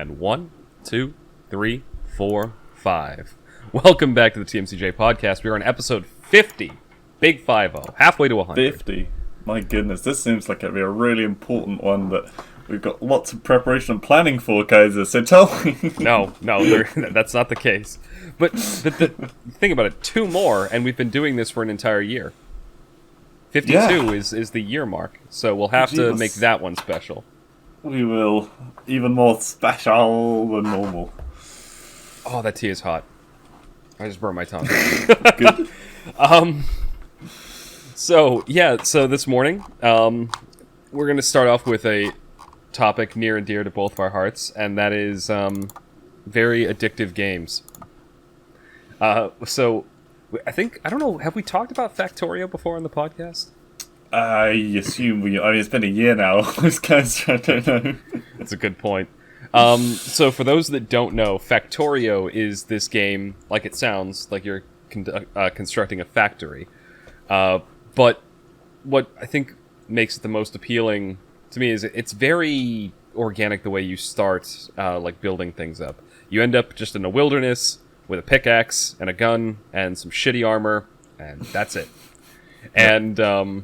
And 1, 2, 3, 4, 5. Welcome back to the TMCJ podcast. We are on episode 50. Big 50. Halfway to 100. 50. My goodness, this seems like it'd be a really important one that we've got lots of preparation and planning for, Kaiser. So tell me. No, that's not the case. But think about it. 2 more, and we've been doing this for an entire year. 52 is the year mark, so we'll have to make that one special. We will. Even more special than normal. Oh, that tea is hot. I just burned my tongue. Good. So this morning, we're going to start off with a topic near and dear to both of our hearts, and that is very addictive games. So, I don't know, have we talked about Factorio before on the podcast? I assume it's been a year now. Those guys, I don't know. That's a good point. So for those that don't know, Factorio is this game, like it sounds, like you're constructing a factory. But what I think makes it the most appealing to me is it's very organic the way you start, like building things up. You end up just in a wilderness with a pickaxe and a gun and some shitty armor, and that's it. And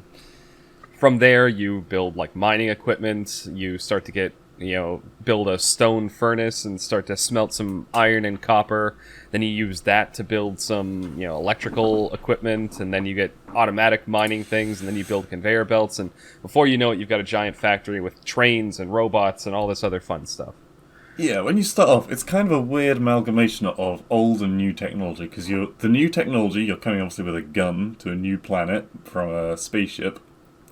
from there, you build like mining equipment. You start to get, build a stone furnace and start to smelt some iron and copper. Then you use that to build some, electrical equipment, and then you get automatic mining things, and then you build conveyor belts, and before you know it, you've got a giant factory with trains and robots and all this other fun stuff. Yeah, when you start off, it's kind of a weird amalgamation of old and new technology, because the new technology, you're coming obviously with a gun to a new planet from a spaceship.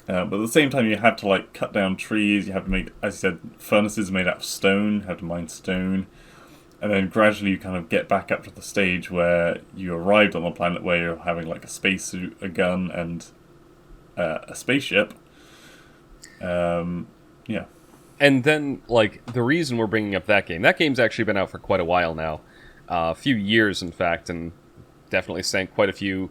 But at the same time, you have to cut down trees. You have to make, as you said, furnaces made out of stone. You have to mine stone, and then gradually you kind of get back up to the stage where you arrived on the planet where you're having a spacesuit, a gun, and a spaceship. Yeah. And then the reason we're bringing up that game's actually been out for quite a while now, a few years in fact, and definitely sank quite a few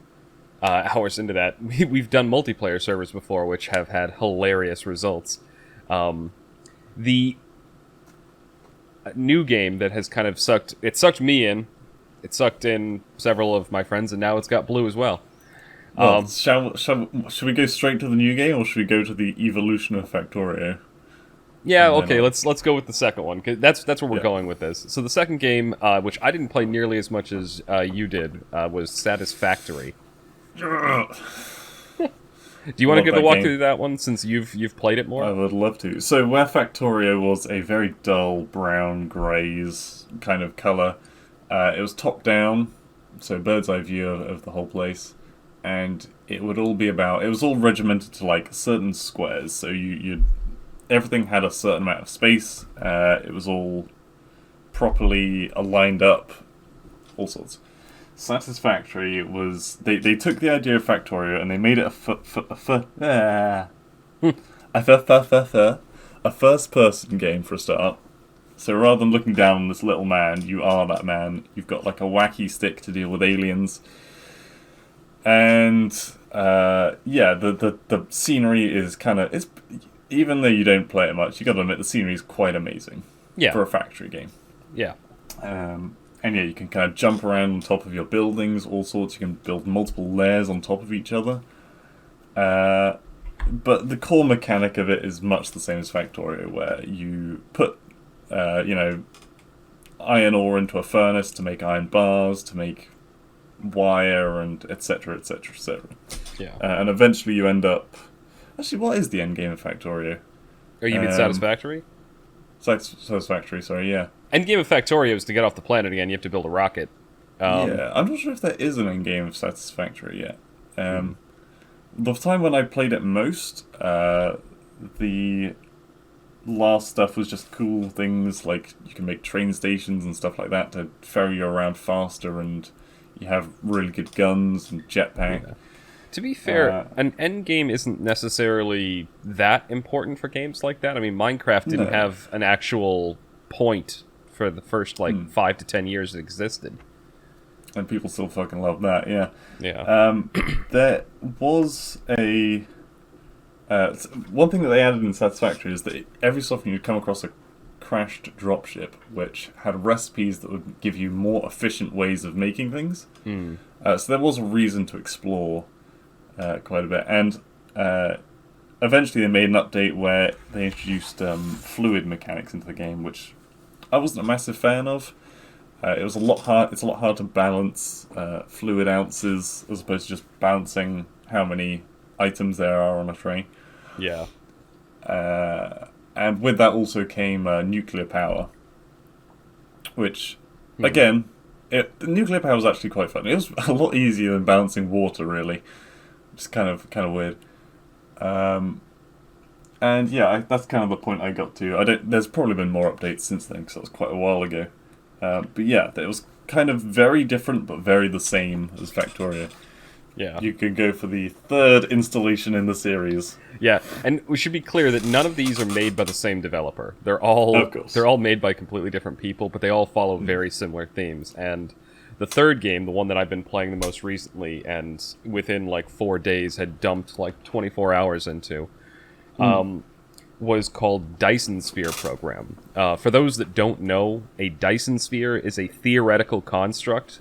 hours into that. We've done multiplayer servers before, which have had hilarious results. The new game that has kind of sucked me in. It sucked in several of my friends, and now it's got Blue as well. Well, should we go straight to the new game, or should we go to the evolution of Factorio? Yeah, okay, let's go with the second one, 'cause that's where we're going with this. So the second game, which I didn't play nearly as much as you did, was Satisfactory. Do you want to give a walkthrough of that one, since you've played it more? I would love to. So where Factorio was a very dull brown greys kind of colour, it was top down, so bird's eye view of the whole place, and it would all be about. It was all regimented to certain squares. So everything had a certain amount of space. It was all properly aligned up, all sorts. Satisfactory was they took the idea of Factorio and they made it a first-person game for a start. So rather than looking down on this little man, you are that man. You've got a wacky stick to deal with aliens, and the scenery is it's even though you don't play it much, you got to admit the scenery is quite amazing. Yeah. For a factory game. Yeah. And you can kind of jump around on top of your buildings, all sorts. You can build multiple layers on top of each other. But the core mechanic of it is much the same as Factorio, where you put, iron ore into a furnace to make iron bars, to make wire, and etc., etc., etc. Yeah. And eventually you end up. Actually, what is the end game of Factorio? Oh, you mean Satisfactory? Satisfactory, sorry, yeah. End game of Factorio is to get off the planet again. You have to build a rocket. Yeah, I'm not sure if there is an end game of Satisfactory yet. The time when I played it most, the last stuff was just cool things like you can make train stations and stuff like that to ferry you around faster, and you have really good guns and jetpack. Yeah. To be fair, an end game isn't necessarily that important for games like that. I mean, Minecraft didn't have an actual point for the first 5 to 10 years it existed. And people still fucking love that, yeah. Yeah. There was a... one thing that they added in Satisfactory is that every so often you'd come across crashed dropship, which had recipes that would give you more efficient ways of making things. So there was a reason to explore quite a bit. And eventually they made an update where they introduced fluid mechanics into the game, which I wasn't a massive fan of. It's a lot hard to balance fluid ounces as opposed to just balancing how many items there are on a tray. Yeah. And with that also came nuclear power, which, again, the nuclear power was actually quite fun. It was a lot easier than balancing water, really. It's kind of weird. And yeah, that's kind of the point I got to. There's probably been more updates since then because that was quite a while ago. But yeah, it was kind of very different, but very the same as Factorio. Yeah. You could go for the third installation in the series. Yeah, and we should be clear that none of these are made by the same developer. They're all made by completely different people, but they all follow very similar themes. And the third game, the one that I've been playing the most recently, and within like 4 days had dumped like 24 hours into, was called Dyson Sphere Program. For those that don't know, a Dyson Sphere is a theoretical construct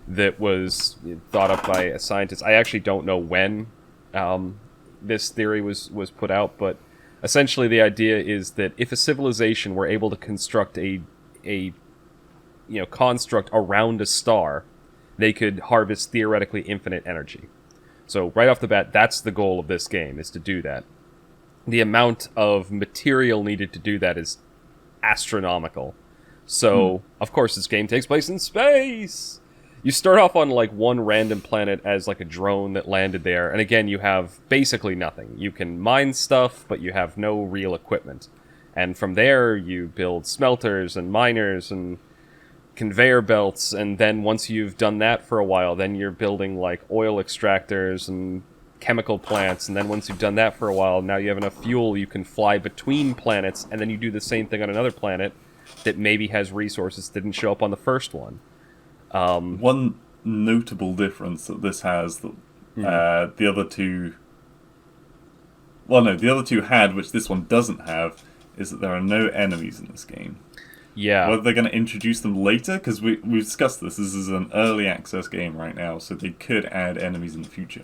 that was thought up by a scientist. I actually don't know when this theory was put out, but essentially the idea is that if a civilization were able to construct a construct around a star, they could harvest theoretically infinite energy. So right off the bat, that's the goal of this game, is to do that. The amount of material needed to do that is astronomical. So, of course, this game takes place in space! You start off on like one random planet as like a drone that landed there, and again, you have basically nothing. You can mine stuff, but you have no real equipment. And from there, you build smelters and miners and conveyor belts, and then once you've done that for a while, then you're building like oil extractors and chemical plants, and then once you've done that for a while, now you have enough fuel you can fly between planets, and then you do the same thing on another planet that maybe has resources that didn't show up on the first one. One notable difference that this has that the other two... Well, no, the other two had, which this one doesn't have, is that there are no enemies in this game. Yeah. Whether they're going to introduce them later, because we've discussed this. This is an early access game right now, so they could add enemies in the future.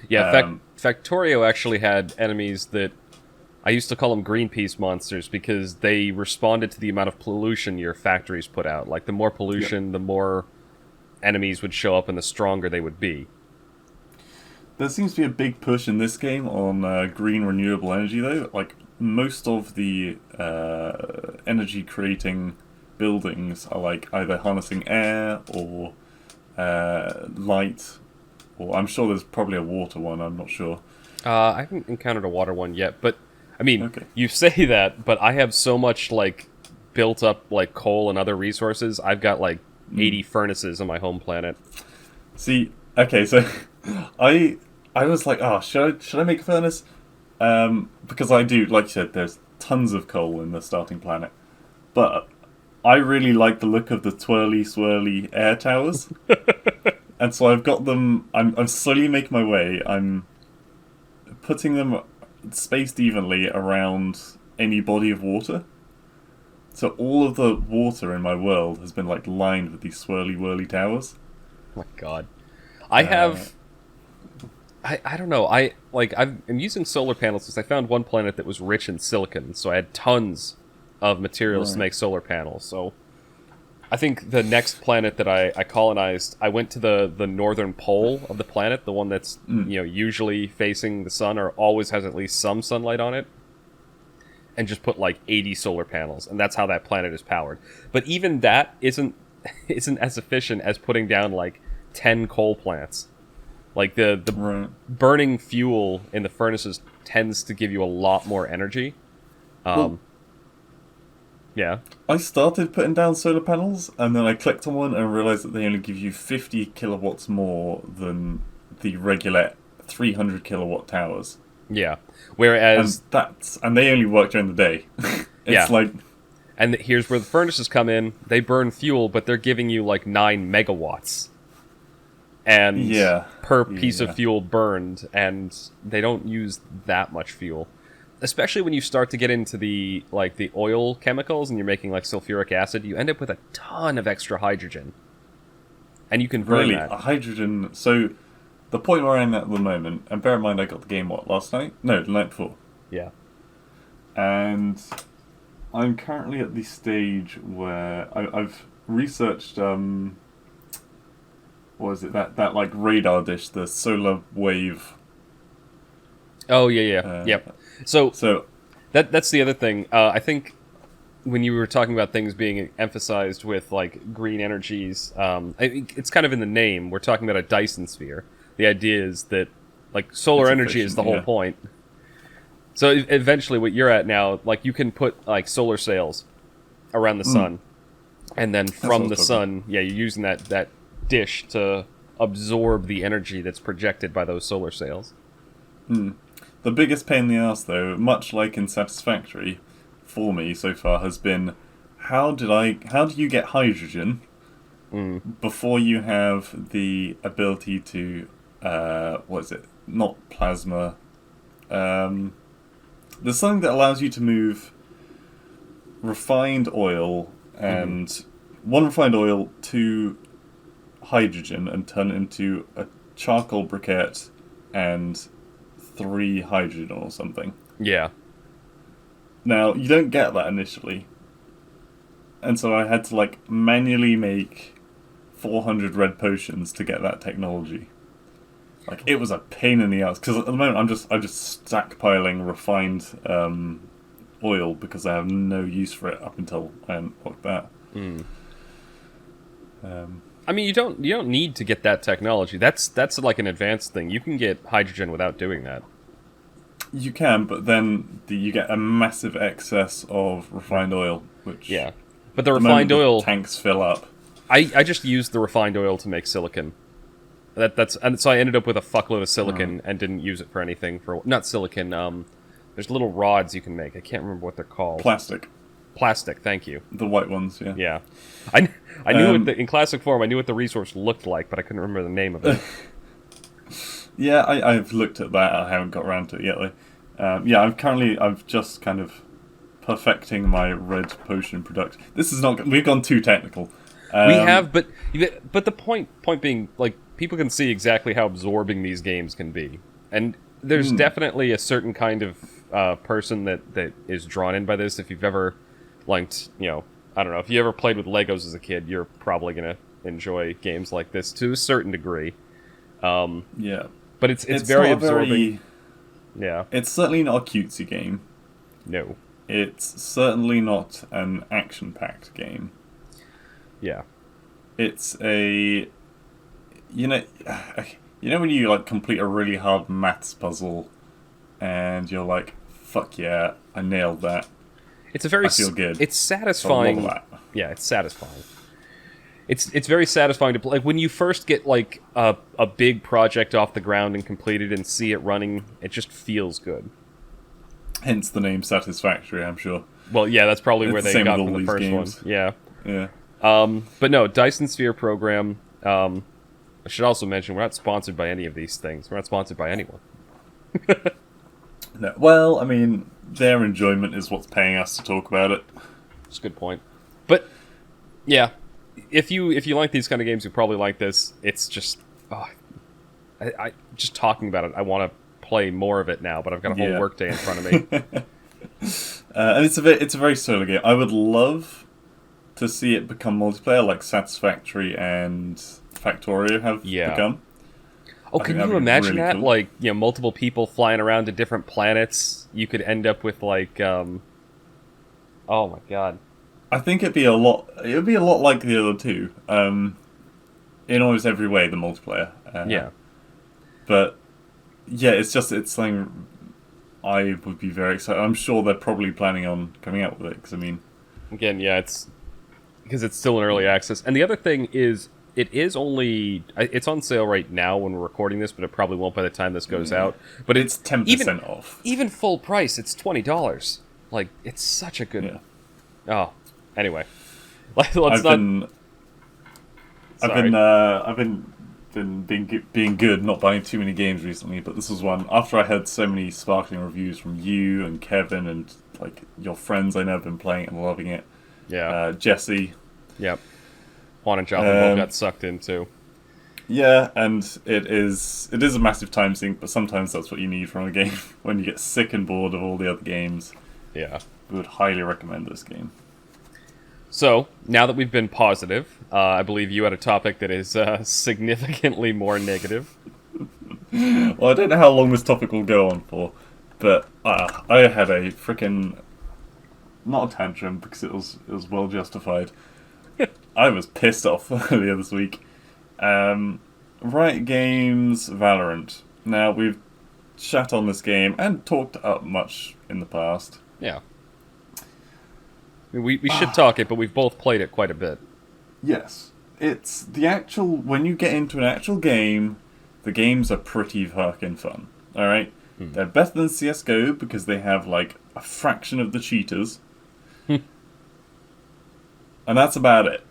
Yeah, Factorio actually had enemies that I used to call them Greenpeace monsters because they responded to the amount of pollution your factories put out. Like, the more pollution, the more enemies would show up and the stronger they would be. There seems to be a big push in this game on green renewable energy, though. Like, most of the energy-creating buildings are, like, either harnessing air or light, or I'm sure there's probably a water one, I'm not sure. I haven't encountered a water one yet, but, I mean, You say that, but I have so much, like, built up, like, coal and other resources. I've got, like, 80 furnaces on my home planet. See, okay, so I was like, should I make a furnace? Because I do, like you said, there's tons of coal in the starting planet. But I really like the look of the twirly, swirly air towers. And so I've got them, I'm slowly making my way. I'm putting them spaced evenly around any body of water. So all of the water in my world has been like lined with these swirly, whirly towers. Oh my god. I have... I don't know. I'm using solar panels because I found one planet that was rich in silicon, so I had tons of materials to make solar panels. So I think the next planet that I colonized, I went to the northern pole of the planet, the one that's usually facing the sun or always has at least some sunlight on it, and just put like 80 solar panels, and that's how that planet is powered. But even that isn't as efficient as putting down like 10 coal plants. Like, the burning fuel in the furnaces tends to give you a lot more energy. Yeah. I started putting down solar panels, and then I clicked on one and realized that they only give you 50 kilowatts more than the regular 300 kilowatt towers. Yeah. Whereas... And they only work during the day. It's like... And here's where the furnaces come in. They burn fuel, but they're giving you, like, 9 megawatts. And per piece of fuel burned, and they don't use that much fuel. especially when you start to get into the oil chemicals and you're making like sulfuric acid, you end up with a ton of extra hydrogen, and you can burn Really, that. hydrogen. So the point where I'm at the moment, and bear in mind I got the game last night? No, the night before. Yeah. And I'm currently at the stage where I've researched what is it, that like radar dish, the solar wave. Oh yeah. Yep. So that's the other thing. I think when you were talking about things being emphasized with like green energies, it's kind of in the name. We're talking about a Dyson sphere. The idea is that like solar It's energy is the whole efficient, yeah. point. So eventually, what you're at now, like you can put like solar sails around the sun, and then from the sun, you're using that dish to absorb the energy that's projected by those solar sails. The biggest pain in the ass, though, much like in Satisfactory, for me so far, has been how do you get hydrogen before you have the ability to what is it? Not plasma. There's something that allows you to move refined oil and one refined oil to hydrogen and turn it into a charcoal briquette and 3 hydrogen or something. Yeah. Now, you don't get that initially. And so I had to like manually make 400 red potions to get that technology. Like, it was a pain in the ass, because at the moment I'm just stockpiling refined oil because I have no use for it up until I unlocked that. I mean, you don't need to get that technology. That's like an advanced thing. You can get hydrogen without doing that. You can, but then you get a massive excess of refined oil, which but the refined oil tanks fill up. I just used the refined oil to make silicon. And so I ended up with a fuckload of silicon and didn't use it for anything. Not silicon. There's little rods you can make. I can't remember what they're called. Plastic, thank you. the white ones. Yeah. Yeah, I knew in classic form. I knew what the resource looked like, but I couldn't remember the name of it. Yeah, I've looked at that. I haven't got around to it yet, though. I've just kind of perfecting my red potion product. This is not. We've gone too technical. We have, but the point being, like, people can see exactly how absorbing these games can be, and there's definitely a certain kind of person that is drawn in by this. If you've ever liked, I don't know, if you ever played with Legos as a kid, you're probably gonna enjoy games like this to a certain degree. Yeah, but it's very absorbing. Yeah, it's certainly not a cutesy game. No, it's certainly not an action-packed game. Yeah, it's a when you like complete a really hard maths puzzle, and you're like, "Fuck yeah, I nailed that." It's a very. I feel good. It's satisfying. So I love that. Yeah, it's satisfying. It's very satisfying to play. Like when you first get like a big project off the ground and completed and see it running, it just feels good. Hence the name Satisfactory, I'm sure. Well, yeah, that's probably It's where the they same got with from all the these first games. one. Yeah. Yeah. But no, Dyson Sphere program. I should also mention we're not sponsored by any of these things. We're not sponsored by anyone. No, well, I mean, their enjoyment is what's paying us to talk about it. That's a good point. But yeah, if you like these kind of games, you probably like this. It's just, I just talking about it, I want to play more of it now. But I've got a whole workday in front of me. And it's a very solo game. I would love to see it become multiplayer, like Satisfactory and Factorio have become. Oh, can you imagine really that? Cool. Like, multiple people flying around to different planets. You could end up with like, oh my god. I think it'd be a lot like the other two, in almost every way. The multiplayer. But yeah, it's something I would be very excited. I'm sure they're probably planning on coming out with it because again, it's because it's still in early access. And the other thing is, it's on sale right now when we're recording this, but it probably won't by the time this goes out. But it's 10% off. Even full price, it's $20. Like, it's such a good. Oh, anyway, I've been being good, not buying too many games recently, but this was one. After I heard so many sparkling reviews from you and Kevin and like your friends I know have been playing it and loving it. Yeah. Jesse. Yep. Juan and Java both got sucked into. Yeah, and it is a massive time sink, but sometimes that's what you need from a game when you get sick and bored of all the other games. Yeah. I would highly recommend this game. So, now that we've been positive, I believe you had a topic that is significantly more negative. Well, I don't know how long this topic will go on for, but I had a freaking not a tantrum because it was well justified. I was pissed off earlier this week. Riot Games Valorant. Now we've shat on this game and talked up much in the past. Yeah. We should talk it, but we've both played it quite a bit. Yes. It's the actual... When you get into an actual game, the games are pretty fucking fun. Alright? They're better than CSGO because they have, like, a fraction of the cheaters. And that's about it.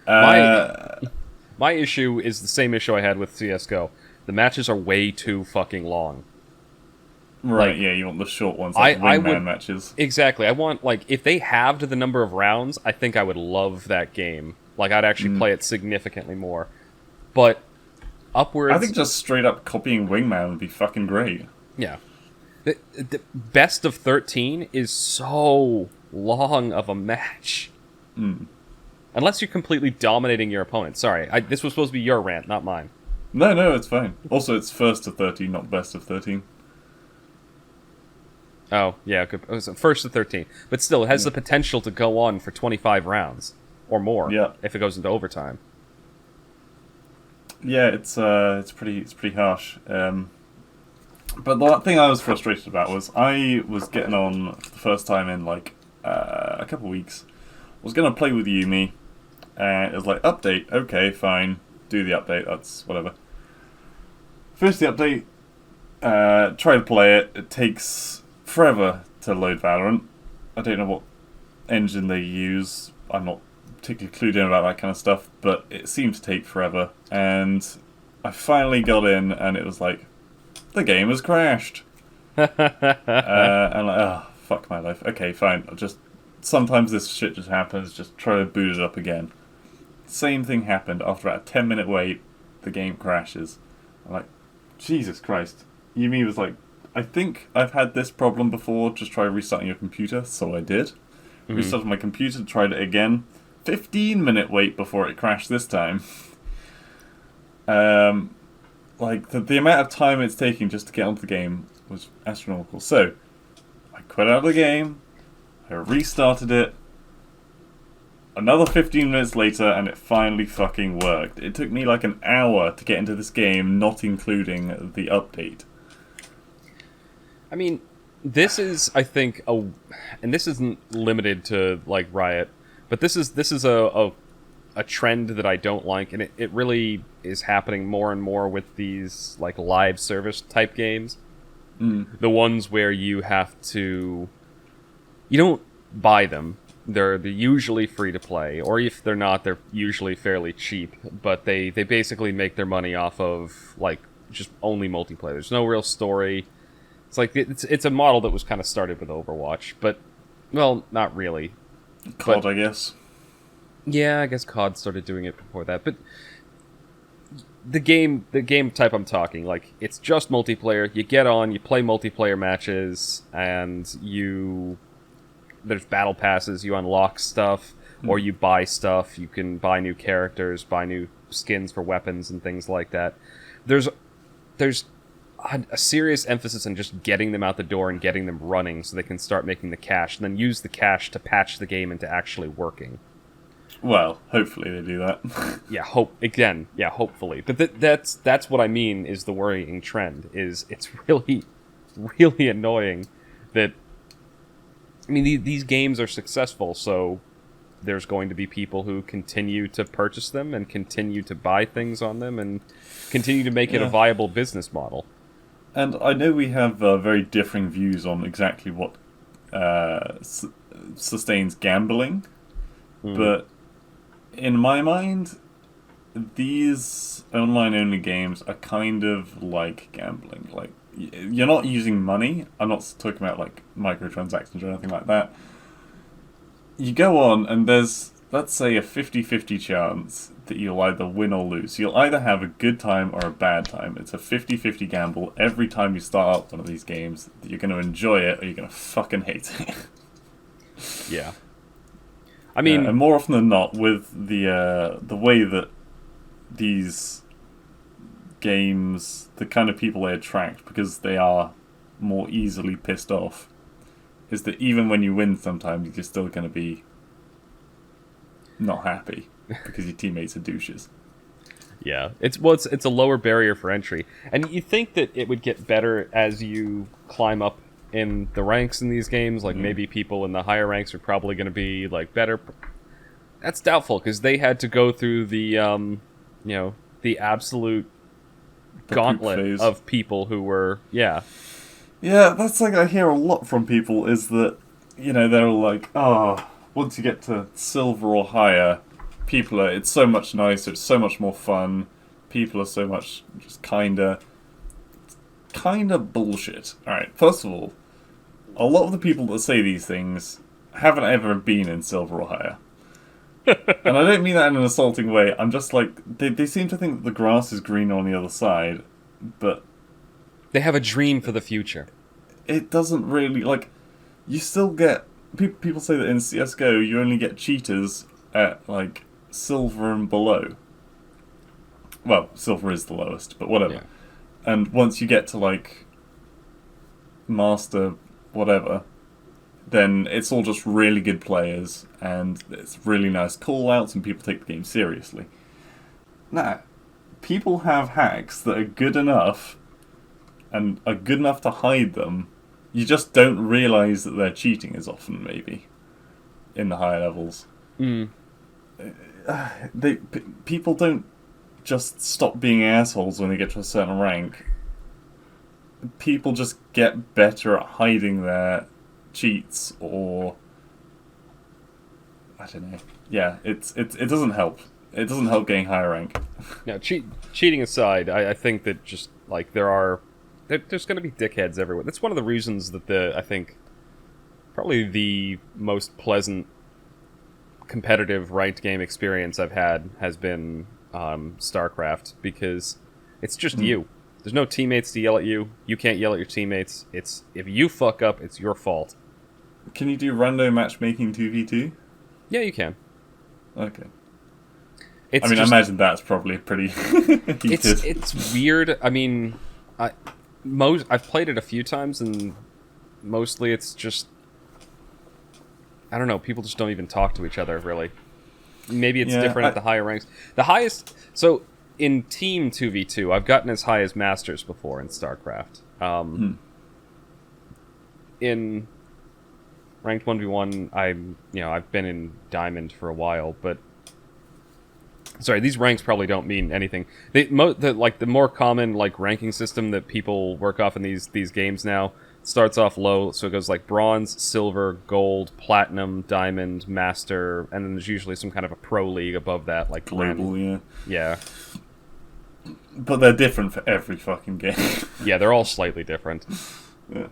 My issue is the same issue I had with CSGO. The matches are way too fucking long. Right, like, yeah, you want the short ones, like wingman matches. Exactly. I want, like, if they halved the number of rounds, I think I would love that game. Like, I'd actually play it significantly more. But upwards... I think just straight up copying Wingman would be fucking great. Yeah. The best of 13 is so long of a match. Unless you're completely dominating your opponent. Sorry, this was supposed to be your rant, not mine. No, it's fine. Also, it's first to 13, not best of 13. Oh, yeah, it was first to 13. But still, it has the potential to go on for 25 rounds. Or more, if it goes into overtime. Yeah, it's pretty harsh. But the thing I was frustrated about was I was getting on for the first time in like a couple of weeks. I was going to play with Yumi, and it was like, update, okay, fine, do the update, that's whatever. Finish the update, try to play it, it takes forever to load Valorant. I don't know what engine they use, I'm not particularly clued in about that kind of stuff, but it seemed to take forever, and I finally got in, and it was like, the game has crashed. And I'm like, oh, fuck my life. Okay, fine, sometimes this shit just happens, just try to boot it up again. Same thing happened, after about a 10-minute wait, the game crashes. I'm like, Jesus Christ. Yumi was like, I think I've had this problem before, just try restarting your computer, so I did. Restarted my computer, tried it again. 15-minute wait before it crashed this time. Like, the amount of time it's taking just to get onto the game was astronomical. So, I quit out of the game, I restarted it, another 15 minutes later, and it finally fucking worked. It took me like an hour to get into this game, not including the update. I mean, this is, I think, and this isn't limited to, like, Riot, but this is a trend that I don't like, and it really is happening more and more with these, like, live service type games. The ones where you have to... You don't buy them. They're usually free to play, or if they're not, they're usually fairly cheap, but they basically make their money off of, like, just only multiplayer. There's no real story. It's like, it's a model that was kind of started with Overwatch, but, well, not really. COD, I guess. Yeah, I guess COD started doing it before that, but the game type I'm talking, like, it's just multiplayer. You get on, you play multiplayer matches, and there's battle passes, you unlock stuff, or you buy stuff, you can buy new characters, buy new skins for weapons and things like that. There's a serious emphasis on just getting them out the door and getting them running so they can start making the cash, and then use the cash to patch the game into actually working. Well, hopefully they do that. Hopefully. But that's what I mean is the worrying trend, is it's really, really annoying that... I mean, these games are successful, so there's going to be people who continue to purchase them and continue to buy things on them and continue to make it a viable business model. And I know we have very differing views on exactly what sustains gambling, but in my mind, these online-only games are kind of like gambling. Like, you're not using money. I'm not talking about, like, microtransactions or anything like that. You go on, and there's, let's say, a 50-50 chance that you'll either win or lose. You'll either have a good time or a bad time. It's a 50-50 gamble every time you start up one of these games that you're going to enjoy it or you're going to fucking hate it. Yeah. I mean... and more often than not, with the way that these games, the kind of people they attract, because they are more easily pissed off, is that even when you win sometimes, you're still going to be not happy because your teammates are douches. Yeah, it's a lower barrier for entry, and you think that it would get better as you climb up in the ranks in these games. Like maybe people in the higher ranks are probably going to be like better. That's doubtful because they had to go through the the absolute gauntlet of people who were Yeah, that's like I hear a lot from people is that they're all like, oh, once you get to silver or higher, it's so much nicer, it's so much more fun, people are so much just kinda bullshit. Alright, first of all, a lot of the people that say these things haven't ever been in silver or higher. And I don't mean that in an assaulting way, I'm just like, they seem to think that the grass is green on the other side, but... They have a dream for the future. It doesn't really, like, you still get... People say that in CSGO you only get cheaters at, like, silver and below. Well, silver is the lowest, but whatever. Yeah. And once you get to, like, master whatever, then it's all just really good players, and it's really nice call-outs, and people take the game seriously. Now, people have hacks that are good enough, and are good enough to hide them. You just don't realise that they're cheating as often, maybe, in the higher levels. People don't just stop being assholes when they get to a certain rank. People just get better at hiding their cheats, or I don't know. Yeah, it doesn't help. It doesn't help getting higher rank. Now, cheating aside, I think that just like there's going to be dickheads everywhere. That's one of the reasons that I think probably the most pleasant competitive ranked game experience I've had has been StarCraft, because it's just you. There's no teammates to yell at you. You can't yell at your teammates. If you fuck up, it's your fault. Can you do rando matchmaking 2v2? Yeah, you can. Okay. I imagine that's probably pretty heated. It's weird. I mean, I've played it a few times, and mostly it's just, I don't know, people just don't even talk to each other, really. Maybe it's different at the higher ranks. The highest... So, in Team 2v2, I've gotten as high as Masters before in StarCraft. In Ranked 1v1, I've been in Diamond for a while, but... Sorry, these ranks probably don't mean anything. The more common ranking system that people work off in these games now starts off low, so it goes like bronze, silver, gold, platinum, diamond, master, and then there's usually some kind of a pro league above that, like global, yeah. But they're different for every fucking game. Yeah, they're all slightly different. Yeah.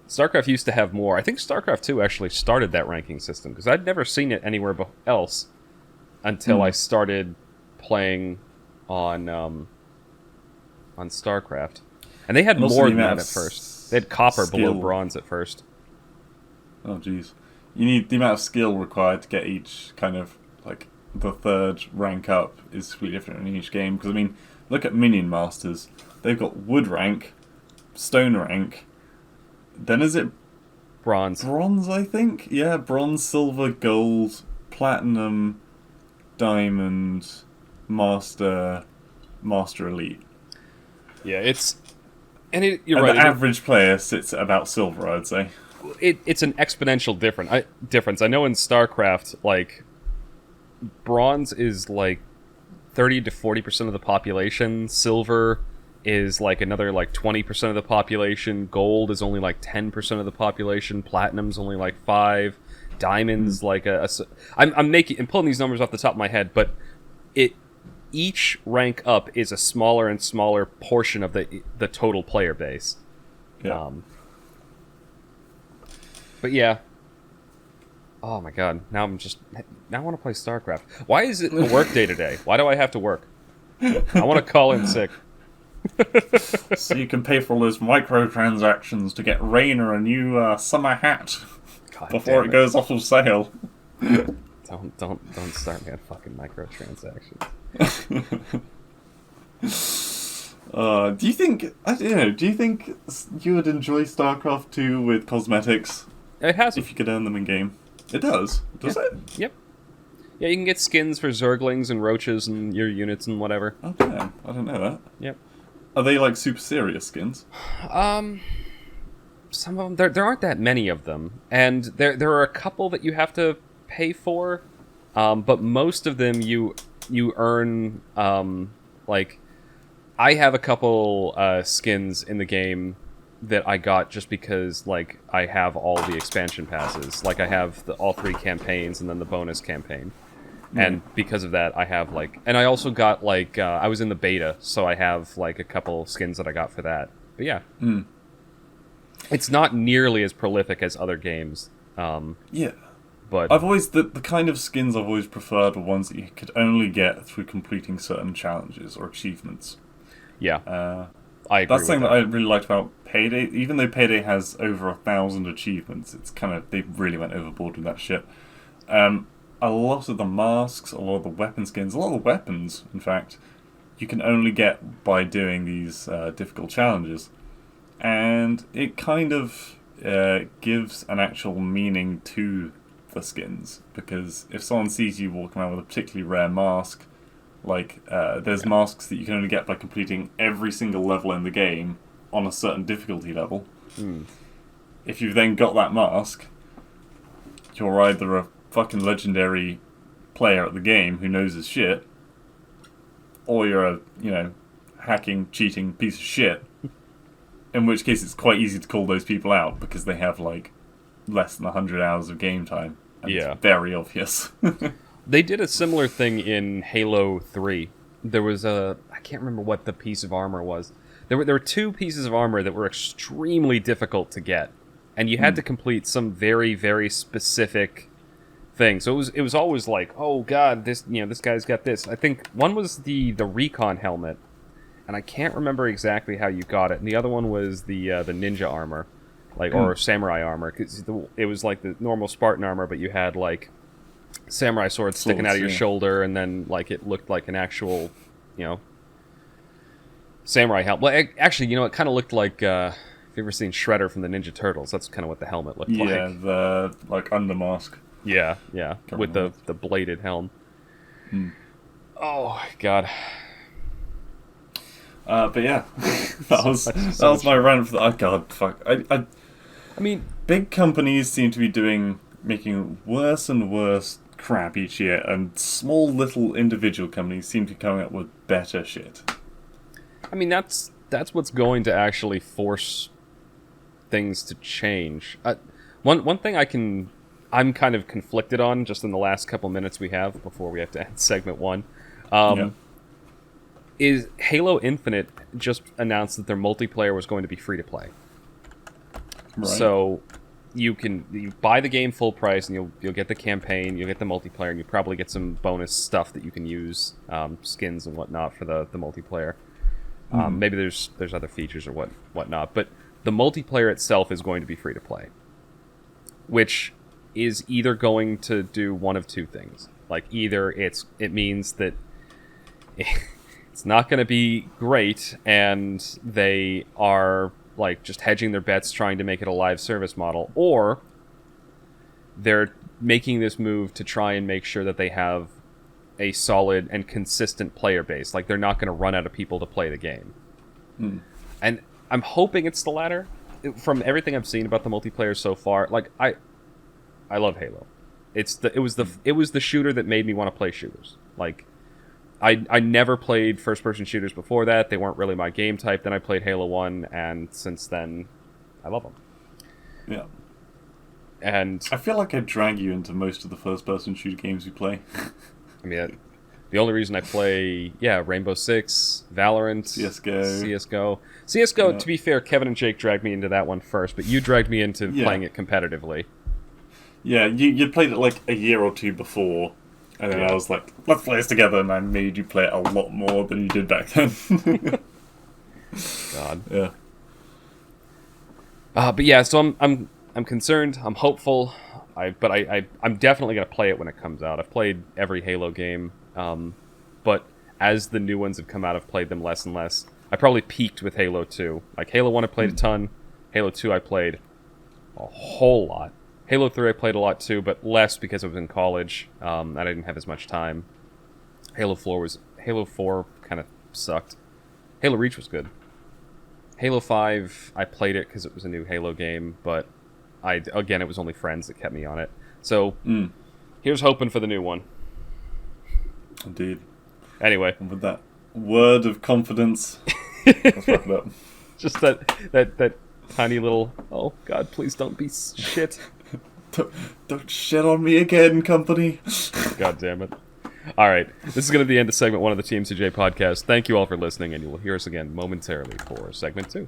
StarCraft used to have more. I think StarCraft 2 actually started that ranking system, because I'd never seen it anywhere else until I started playing on StarCraft. And they had more than that at first. They had copper below bronze at first. Oh, jeez. You need the amount of skill required to get each kind of, like, the third rank up is completely different in each game. Because, I mean, look at Minion Masters. They've got wood rank, stone rank, then is it... Bronze. Bronze, I think? Yeah, bronze, silver, gold, platinum, diamond, master elite. Yeah, it's... You're right. The average player sits at about silver, I'd say. It's an exponential difference. I know in StarCraft, like, bronze is like 30 to 40% of the population. Silver is like another like 20% of the population. Gold is only like 10% of the population. Platinum's only like 5%. Diamond's like I'm pulling these numbers off the top of my head, but each rank up is a smaller and smaller portion of the total player base. Yeah. But yeah. Oh my god! Now I want to play StarCraft. Why is it a work day today? Why do I have to work? I want to call in sick. So you can pay for all those microtransactions to get Raynor a new summer hat God before damn it goes off of sale. Don't start me on fucking microtransactions. Do you think you would enjoy StarCraft 2 with cosmetics It has. if you could earn them in game? It does. Does it? Yep. Yeah, you can get skins for Zerglings and roaches and your units and whatever. Oh damn! I didn't know that. Yep. Are they like super serious skins? Some of them there aren't that many of them, and there are a couple that you have to pay for, but most of them you earn. Like, I have a couple skins in the game that I got just because like I have all the expansion passes. Like I have all 3 campaigns and then the bonus campaign. And because of that, I have, like... And I also got, like... I was in the beta, so I have, like, a couple skins that I got for that. But yeah. It's not nearly as prolific as other games. Yeah. But... I've always... The kind of skins I've always preferred were ones that you could only get through completing certain challenges or achievements. Yeah. I agree That's something that I really liked about Payday. Even though Payday has over 1,000 achievements, it's kind of... They really went overboard with that shit. A lot of the masks, a lot of the weapon skins, a lot of the weapons, in fact, you can only get by doing these difficult challenges. And it kind of gives an actual meaning to the skins. Because if someone sees you walking around with a particularly rare mask, like there's masks that you can only get by completing every single level in the game on a certain difficulty level. If you've then got that mask, you're either a fucking legendary player at the game who knows his shit, or you're a, hacking, cheating piece of shit. In which case it's quite easy to call those people out because they have, like, less than 100 hours of game time. And it's very obvious. They did a similar thing in Halo 3. There was I can't remember what the piece of armor was. There were 2 pieces of armor that were extremely difficult to get. And you had to complete some very, very specific thing. So it was always like, oh god, this guy's got this. I think one was the recon helmet, and I can't remember exactly how you got it. And the other one was the ninja armor, like or samurai armor, because it was like the normal Spartan armor, but you had like samurai swords sticking out of your shoulder, and then like it looked like an actual, samurai helmet. Well, actually, it kind of looked like. Have you ever seen Shredder from the Ninja Turtles? That's kind of what the helmet looked like. Yeah, the like undermask. Yeah, with the bladed helm. Oh god. But yeah, that was my rant for the. Oh god, fuck. I mean, big companies seem to be making worse and worse crap each year, and small little individual companies seem to be coming up with better shit. I mean, that's what's going to actually force things to change. One thing I'm kind of conflicted on just in the last couple minutes we have before we have to end segment 1. Is Halo Infinite just announced that their multiplayer was going to be free to play. Right. So you buy the game full price and you'll get the campaign, you'll get the multiplayer, and you probably get some bonus stuff that you can use, skins and whatnot for the multiplayer. Maybe there's other features or whatnot, but the multiplayer itself is going to be free to play, which is either going to do one of 2 things. Like, either it means that it's not going to be great, and they are like just hedging their bets, trying to make it a live service model, or they're making this move to try and make sure that they have a solid and consistent player base. Like, they're not going to run out of people to play the game. And I'm hoping it's the latter. From everything I've seen about the multiplayer so far, like I love Halo. It was the shooter that made me want to play shooters. Like, I never played first-person shooters before that. They weren't really my game type. Then I played Halo 1, and since then, I love them. Yeah. And I feel like I drag you into most of the first-person shooter games we play. I mean, The only reason I play, Rainbow Six, Valorant, CSGO. CSGO, to be fair, Kevin and Jake dragged me into that one first, but you dragged me into playing it competitively. Yeah, you'd played it like a year or two before, and then I was like, let's play this together, and I made you play it a lot more than you did back then. God. Yeah. But yeah, so I'm concerned. I'm hopeful. I'm definitely gonna play it when it comes out. I've played every Halo game, but as the new ones have come out, I've played them less and less. I probably peaked with Halo 2. Like Halo 1, I played a ton. Halo 2, I played a whole lot. Halo 3 I played a lot too, but less because I was in college. I didn't have as much time. Halo 4 kind of sucked. Halo Reach was good. Halo 5, I played it because it was a new Halo game, but it was only friends that kept me on it. So, here's hoping for the new one. Indeed. Anyway. And with that word of confidence, let's wrap it up. Just that tiny little, oh God, please don't be shit. Don't shit on me again, company. God damn it. Alright, this is going to be the end of segment 1 of the TMCJ podcast. Thank you all for listening, and you will hear us again momentarily for segment 2.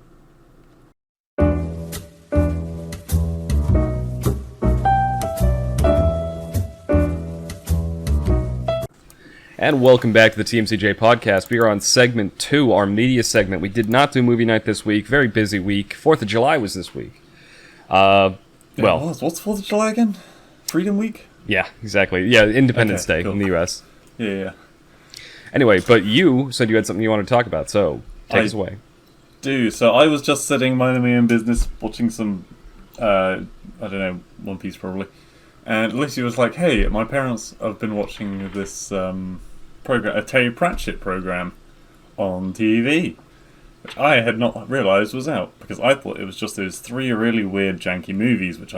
And welcome back to the TMCJ podcast. We are on segment 2, our media segment. We did not do movie night this week. Very busy week. 4th of July was this week. What's 4th of July again? Freedom Week? Yeah, exactly. Yeah, Independence Day in the U.S. Yeah. Anyway, but you said you had something you wanted to talk about, so take us away. So I was just sitting, minding my own business, watching some, One Piece probably. And Lucy was like, hey, my parents have been watching this program, a Terry Pratchett program on TV, which I had not realised was out, because I thought it was just those 3 really weird, janky movies, which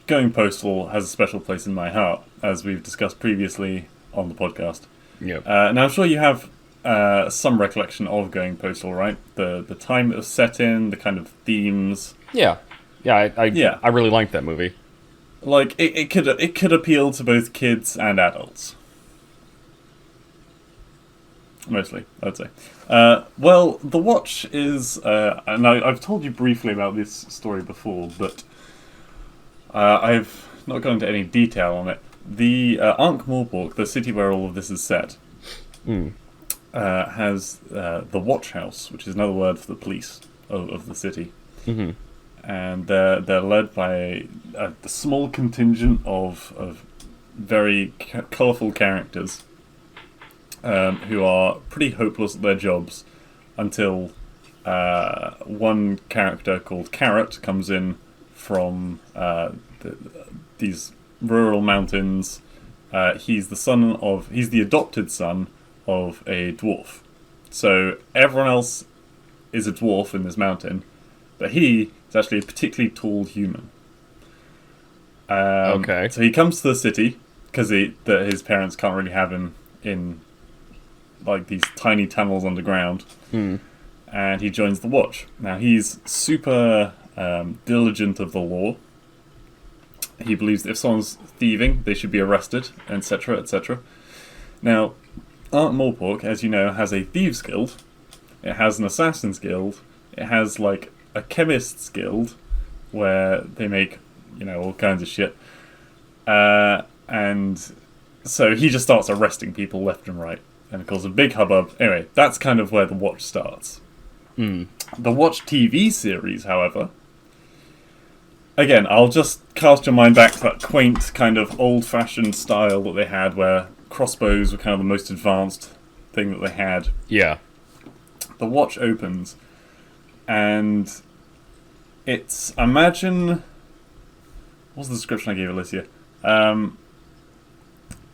Going Postal has a special place in my heart, as we've discussed previously on the podcast. Yep. Now, I'm sure you have some recollection of Going Postal, right? The time it was set in, the kind of themes. Yeah. I really liked that movie. Like, it could appeal to both kids and adults. Mostly, I'd say. Well, The Watch is... and I've told you briefly about this story before, but I've not gone into any detail on it. The Ankh-Morpork, the city where all of this is set, has the Watch House, which is another word for the police of the city. Mm-hmm. And they're led by a small contingent of very colourful characters who are pretty hopeless at their jobs until one character called Carrot comes in from these rural mountains. He's the adopted son of a dwarf. So everyone else is a dwarf in this mountain, but he is actually a particularly tall human. Okay. So he comes to the city because his parents can't really have him in like these tiny tunnels underground, and he joins the Watch. Now he's super diligent of the law. He believes that if someone's thieving, they should be arrested, etc., etc. Now, Ankh-Morpork, as you know, has a thieves' guild. It has an assassins' guild. It has like a chemist's guild, where they make all kinds of shit. And so he just starts arresting people left and right, and it causes a big hubbub. Anyway, that's kind of where the Watch starts. The Watch TV series, however. Again, I'll just cast your mind back to that quaint, kind of old-fashioned style that they had, where crossbows were kind of the most advanced thing that they had. Yeah. The Watch opens, and it's... Imagine... What's the description I gave Alicia?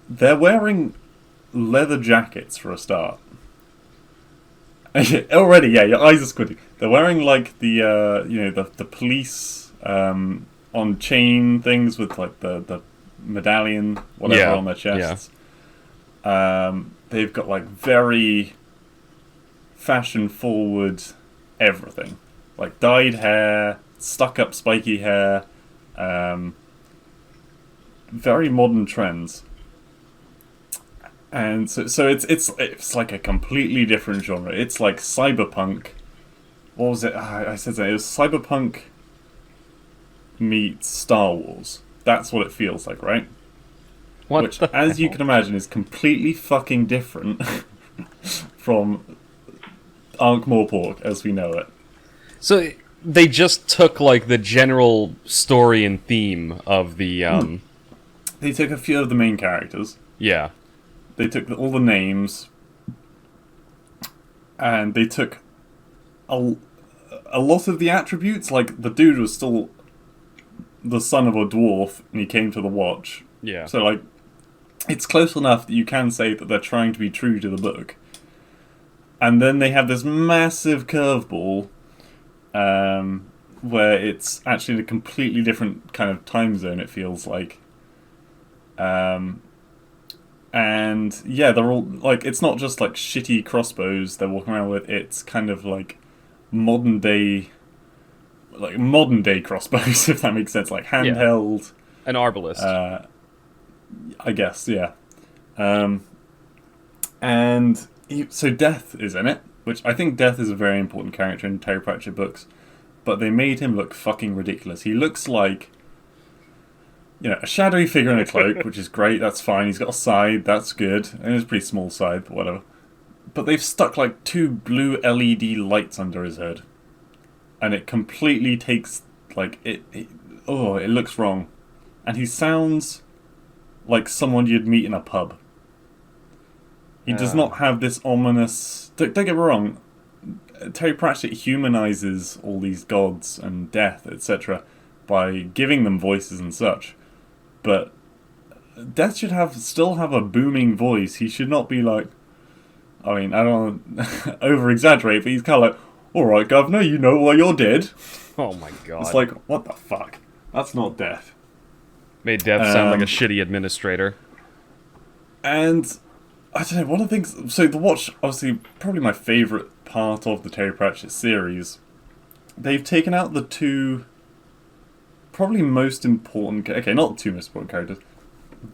They're wearing leather jackets for a start. Already, yeah, your eyes are squinting. They're wearing like the police on chain things with like the medallion, whatever, on their chests. Yeah. They've got like very fashion forward everything, like dyed hair, stuck up spiky hair, very modern trends. And so it's like a completely different genre. It's like cyberpunk. What was it? I said that it was cyberpunk meets Star Wars. That's what it feels like, right? What Which, the as you hell? can imagine, is completely fucking different from Ankh-Morpork as we know it. So they just took like the general story and theme of the They took a few of the main characters. yeah. They took all the names, and they took a, a lot of the attributes. Like, the dude was still the son of a dwarf, and he came to the Watch. Yeah. So, like, it's close enough that you can say that they're trying to be true to the book. And then they have this massive curveball, where it's actually in a completely different kind of time zone, it feels like. And yeah, they're all like, it's not just like shitty crossbows they're walking around with, it's kind of like modern day crossbows, if that makes sense, like Yeah. handheld, An arbalist. I guess, yeah. And so Death is in it, which I think Death is a very important character in Terry Pratchett books, but they made him look fucking ridiculous. He looks like, a shadowy figure in a cloak, which is great, that's fine. He's got a scythe, that's good. And it's a pretty small scythe, but whatever. But they've stuck like two blue LED lights under his head. And it completely takes, like, it looks wrong. And he sounds like someone you'd meet in a pub. He does not have this ominous... Don't get me wrong, Terry Pratchett humanizes all these gods and death, etc., by giving them voices and such. But Death should still have a booming voice. He should not be like... I mean, I don't want to over-exaggerate, but he's kind of like, alright, governor, you know why you're dead. Oh my god. It's like, what the fuck? That's not Death. Made Death sound like a shitty administrator. And I don't know, one of the things... So The Watch, obviously, probably my favourite part of the Terry Pratchett series. They've taken out the two... probably most important... Okay, not the two most important characters.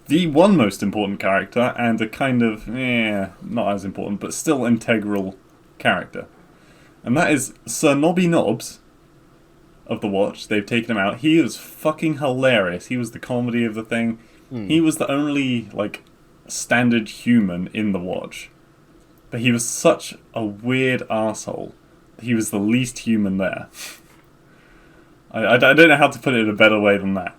The one most important character, and a kind of... not as important, but still integral character. And that is Sir Nobby Nobbs of The Watch. They've taken him out. He was fucking hilarious. He was the comedy of the thing. He was the only, like, standard human in The Watch. But he was such a weird arsehole. He was the least human there. I don't know how to put it in a better way than that.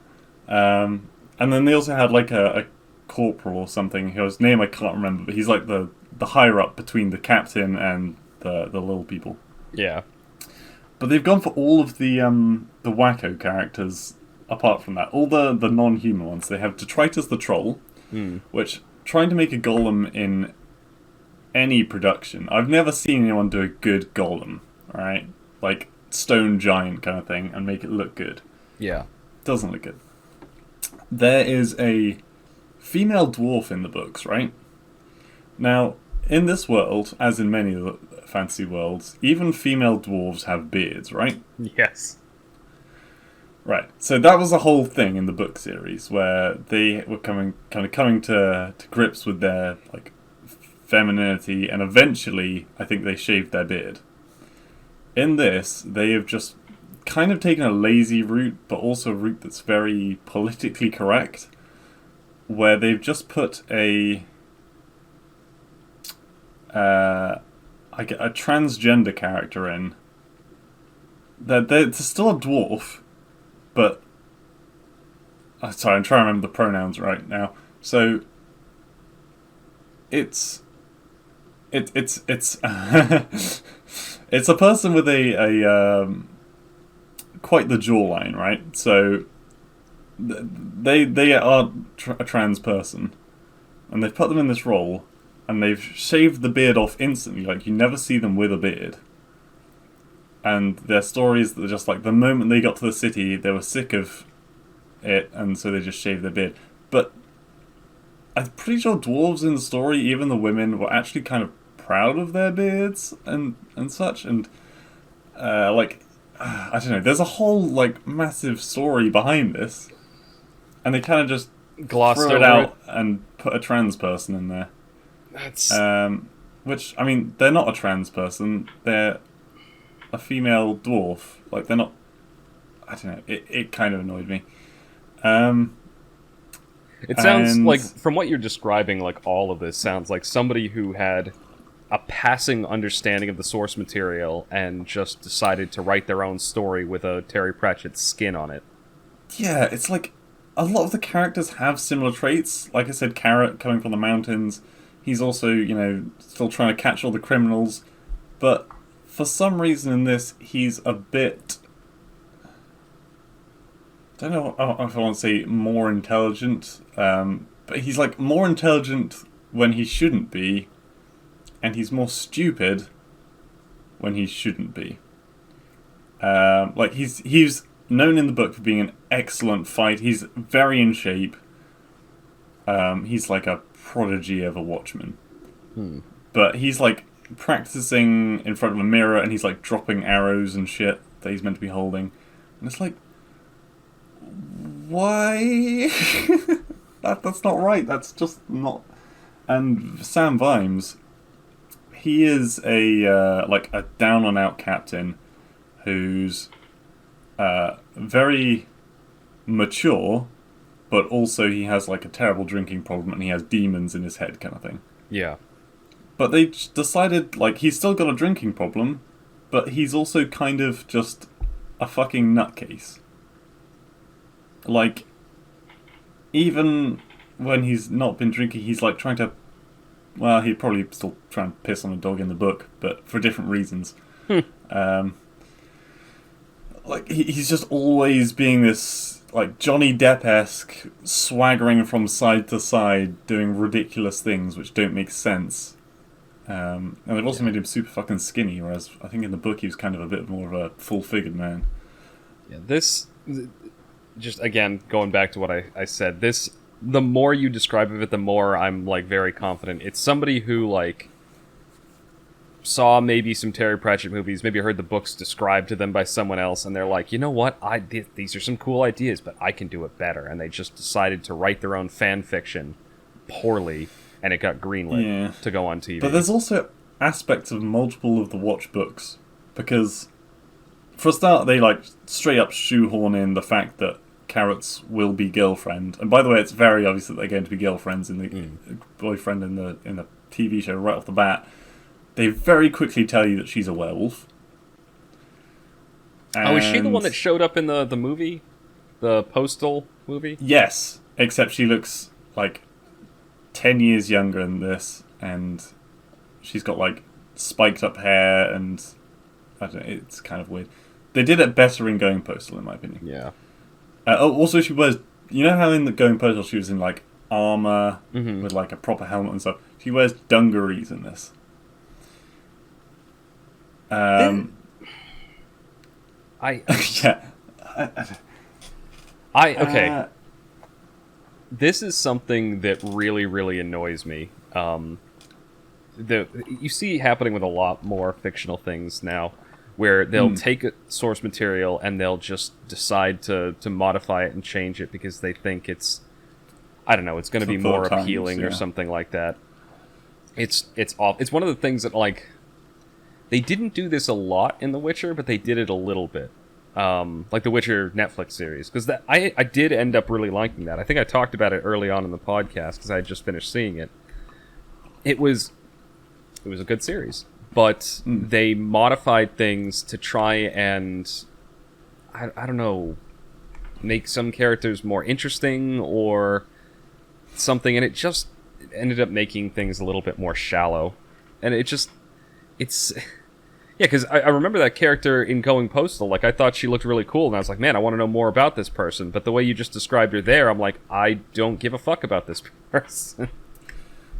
And then they also had like a corporal or something, whose name I can't remember, but he's like the higher up between the captain and the little people. Yeah. But they've gone for all of the wacko characters apart from that. All the non-human ones. They have Detritus the Troll, which, trying to make a golem in any production, I've never seen anyone do a good golem, right? Like, stone giant kind of thing, and make it look good. Yeah. Doesn't look good. There is a female dwarf in the books, right? Now, in this world, as in many of the fantasy worlds, even female dwarves have beards, right? Yes. Right. So that was a whole thing in the book series where they were coming to grips with their like femininity, and eventually, I think they shaved their beard. In this, they have just kind of taken a lazy route, but also a route that's very politically correct, where they've just put a transgender character in. They're still a dwarf, but sorry, I'm trying to remember the pronouns right now. So it's it's a person with a quite the jawline, right? So they are a trans person, and they've put them in this role, and they've shaved the beard off instantly. Like, you never see them with a beard. And their stories that are just like, the moment they got to the city, they were sick of it, and so they just shaved their beard. But I'm pretty sure dwarves in the story, even the women, were actually kind of proud of their beards and such. And I don't know. There's a whole like massive story behind this, and they kind of just Glossed throw it over out it. and put a trans person in there. That's Which, I mean, they're not a trans person. They're a female dwarf. Like, they're not... I don't know. It kind of annoyed me. it sounds And like, from what you're describing, like all of this sounds like somebody who had a passing understanding of the source material and just decided to write their own story with a Terry Pratchett skin on it. yeah, it's like a lot of the characters have similar traits. Like I said, Carrot coming from the mountains. He's also, still trying to catch all the criminals. But for some reason in this, he's a bit... I don't know if I want to say more intelligent, but he's like more intelligent when he shouldn't be, and he's more stupid when he shouldn't be. Like he's known in the book for being an excellent fight. He's very in shape. He's like a prodigy of a watchman, but he's like practicing in front of a mirror, and he's like dropping arrows and shit that he's meant to be holding, and it's like, why? That's not right. That's just not. And Sam Vimes, he is a like a down and out captain who's very mature, but also he has like a terrible drinking problem and he has demons in his head, kind of thing. Yeah. But they decided, like, he's still got a drinking problem, but he's also kind of just a fucking nutcase. Like, even when he's not been drinking, he's like trying to... Well, he'd probably still try and piss on a dog in the book, but for different reasons. Like, he's just always being this, like, Johnny Depp-esque, swaggering from side to side, doing ridiculous things which don't make sense. And they've also made him super fucking skinny, whereas I think in the book he was kind of a bit more of a full-figured man. Yeah, this... Just, again, going back to what I said, this... The more you describe of it, the more I'm, like, very confident. It's somebody who, like, saw maybe some Terry Pratchett movies, maybe heard the books described to them by someone else, and they're like, you know what, these are some cool ideas, but I can do it better. And they just decided to write their own fan fiction poorly, and it got greenlit to go on TV. But there's also aspects of multiple of the Watch books, because for a start, they, like, straight up shoehorn in the fact that Carrot's will be girlfriend, and by the way, it's very obvious that they're going to be girlfriends in the boyfriend in the TV show right off the bat. They very quickly tell you that she's a werewolf. Oh, is she the one that showed up in the movie, the Postal movie? Yes, except she looks like 10 years younger in this, and she's got like spiked up hair, and I don't know, it's kind of weird. They did it better in Going Postal, in my opinion. Yeah. Also, she wears... You know how in the Going Postal she was in, like, armour with, like, a proper helmet and stuff? She wears dungarees in this. Yeah. Okay. This is something that really, really annoys me. You see happening with a lot more fictional things now, where they'll take a source material and they'll just decide to modify it and change it because they think it's, I don't know, it's going to be more appealing or something like that. It's off. It's one of the things that, like, they didn't do this a lot in The Witcher, but they did it a little bit. Like the Witcher Netflix series, because I did end up really liking that. I think I talked about it early on in the podcast because I had just finished seeing it. It was a good series. But they modified things to try and, I don't know, make some characters more interesting or something, and it just ended up making things a little bit more shallow. And it's... Yeah, because I remember that character in Going Postal, like, I thought she looked really cool, and I was like, man, I want to know more about this person. But the way you just described her there, I'm like, I don't give a fuck about this person.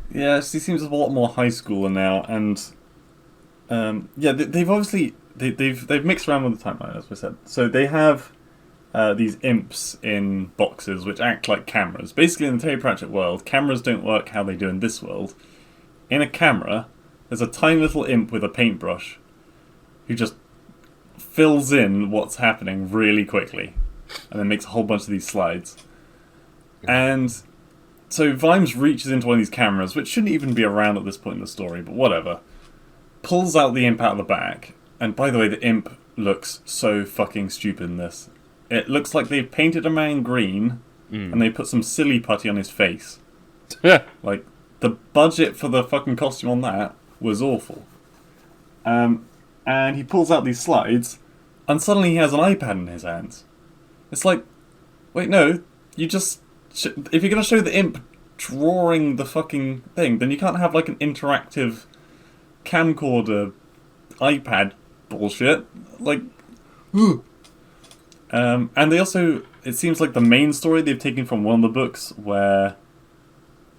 Yeah, she seems a lot more high schooler now, and... they've obviously they've mixed around with the timeline, as we said. So they have these imps in boxes which act like cameras. Basically, in the Terry Pratchett world, cameras don't work how they do in this world. In a camera, there's a tiny little imp with a paintbrush who just fills in what's happening really quickly, and then makes a whole bunch of these slides. And So Vimes reaches into one of these cameras, which shouldn't even be around at this point in the story, but whatever. Pulls out the imp out of the back, and by the way, the imp looks so fucking stupid in this. It looks like they've painted a man green, and they put some silly putty on his face. Like, the budget for the fucking costume on that was awful. And he pulls out these slides, and suddenly he has an iPad in his hands. It's like, wait, no, you just... if you're going to show the imp drawing the fucking thing, then you can't have, like, an interactive camcorder iPad bullshit. Like, and they also... it seems like the main story they've taken from one of the books where...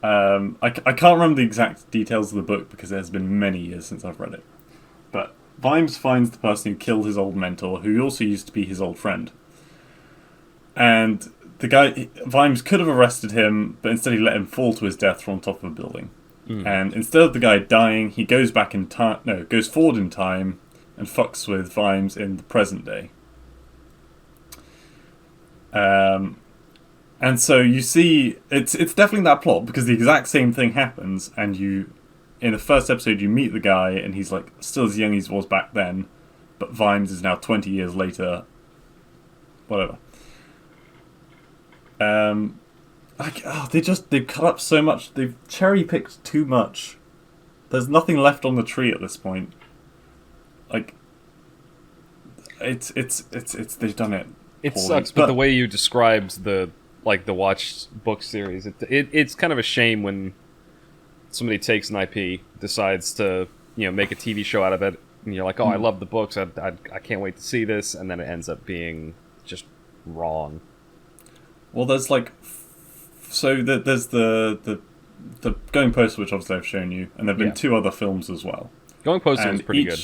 I can't remember the exact details of the book because it has been many years since I've read it. But Vimes finds the person who killed his old mentor, who also used to be his old friend. And the guy, Vimes could have arrested him, but instead he let him fall to his death from on top of a building. And instead of the guy dying, he goes back in time, goes forward in time and fucks with Vimes in the present day. And so you see, it's definitely that plot, because the exact same thing happens, and in the first episode you meet the guy, and he's like still as young as he was back then, but Vimes is now 20 years later. Whatever. They've cut up so much, they've cherry-picked too much. There's nothing left on the tree at this point. Like, it's they've done it. It poorly. sucks, but the way you described the watched book series, it's kind of a shame when somebody takes an IP, decides to make a TV show out of it, and you're like, oh, I love the books, I can't wait to see this, and then it ends up being just wrong. Well, there's there's the Going Postal, which obviously I've shown you, and there've been 2 other films as well. Going Postal was pretty good.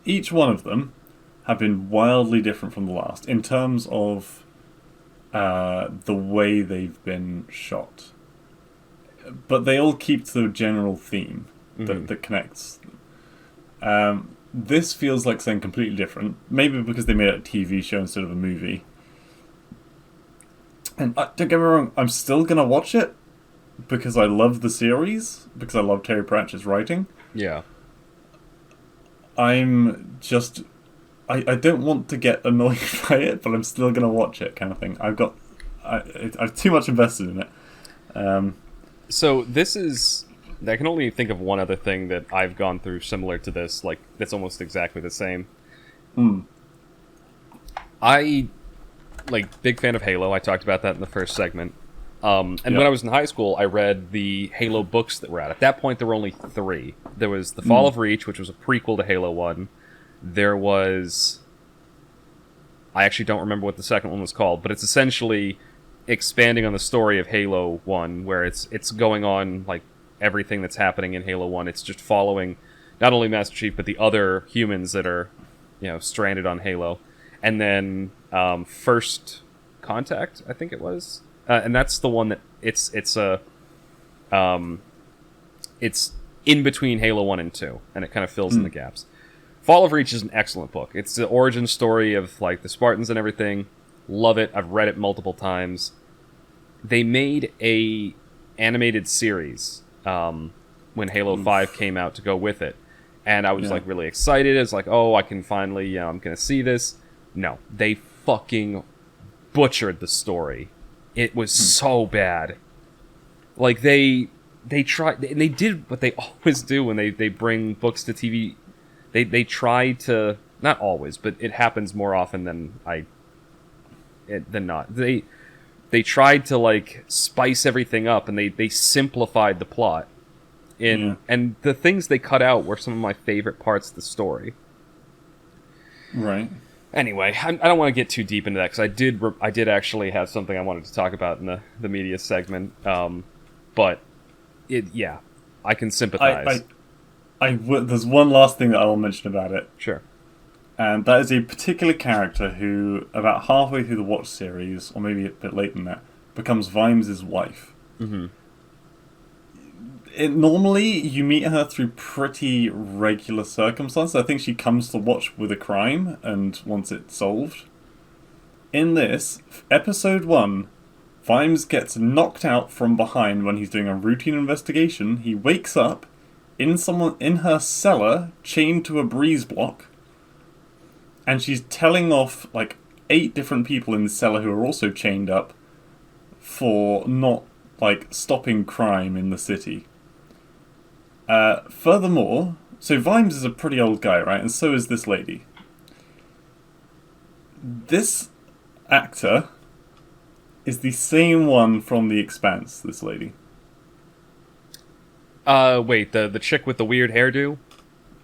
Each one of them have been wildly different from the last in terms of the way they've been shot, but they all keep to the general theme that connects. This feels like something completely different, maybe because they made it a TV show instead of a movie. And don't get me wrong, I'm still gonna watch it because I love the series, because I love Terry Pratchett's writing. Yeah. I'm just... I don't want to get annoyed by it, but I'm still gonna watch it, kind of thing. I've too much invested in it. So this is... I can only think of one other thing that I've gone through similar to this, like, that's almost exactly the same. Big fan of Halo. I talked about that in the first segment. When I was in high school, I read the Halo books that were out. At that point, there were only 3. There was The Fall of Reach, which was a prequel to Halo 1. There was... I actually don't remember what the second one was called, but it's essentially expanding on the story of Halo 1, where it's going on, like, everything that's happening in Halo 1. It's just following not only Master Chief, but the other humans that are, stranded on Halo. And then First Contact, I think it was. And that's the one that it's in between Halo 1 and 2, and it kind of fills in the gaps. Fall of Reach is an excellent book. It's the origin story of like the Spartans and everything. Love it. I've read it multiple times. They made a animated series when Halo 5 came out to go with it. And I was like really excited. It's like, oh, I can finally, I'm going to see this. No, they fucking butchered the story. It was so bad. Like they tried, and they did what they always do when they bring books to TV. They try to, not always, but it happens more often than not. They tried to like spice everything up, and they simplified the plot. And the things they cut out were some of my favorite parts of the story. Right. Anyway, I don't want to get too deep into that because I did actually have something I wanted to talk about in the media segment. But I can sympathize. There's one last thing that I will mention about it. Sure. And that is a particular character who, about halfway through the Watch series, or maybe a bit later than that, becomes Vimes' wife. Mm-hmm. Normally, you meet her through pretty regular circumstances. I think she comes to Watch with a crime and wants it solved. In this, episode 1, Vimes gets knocked out from behind when he's doing a routine investigation. He wakes up in her cellar, chained to a breeze block, and she's telling off like 8 different people in the cellar who are also chained up for not like stopping crime in the city. Furthermore, so Vimes is a pretty old guy, right? And so is this lady. This actor is the same one from The Expanse, this lady. Wait, the chick with the weird hairdo?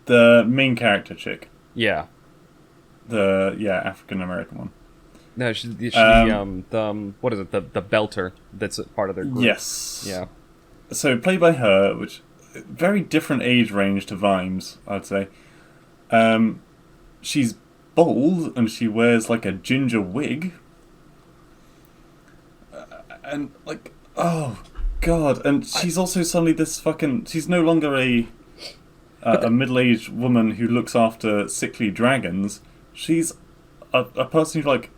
The main character chick. Yeah. The African American one. No, she's the what is it? The belter that's a part of their group. Yes. Yeah. So played by her, which very different age range to Vimes, I'd say. She's bald and she wears like a ginger wig. And like, oh god! And she's also suddenly this fucking. She's no longer a middle-aged woman who looks after sickly dragons. She's a person who like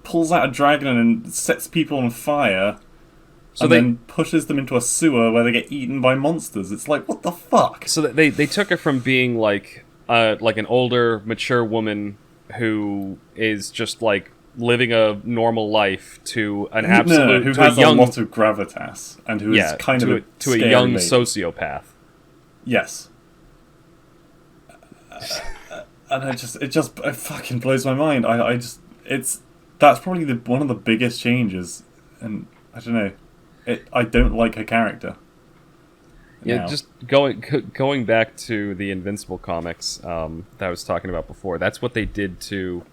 pulls out a dragon and sets people on fire, so then pushes them into a sewer where they get eaten by monsters. It's like, what the fuck? So they took her from being like an older, mature woman who is just like living a normal life to an absolute who to has a young a lot of gravitas and who is kind of a young sociopath. Yes. And it fucking blows my mind. That's probably one of the biggest changes, and I don't know. I don't like her character. Yeah, now. Just going back to the Invincible comics that I was talking about before. That's what they did to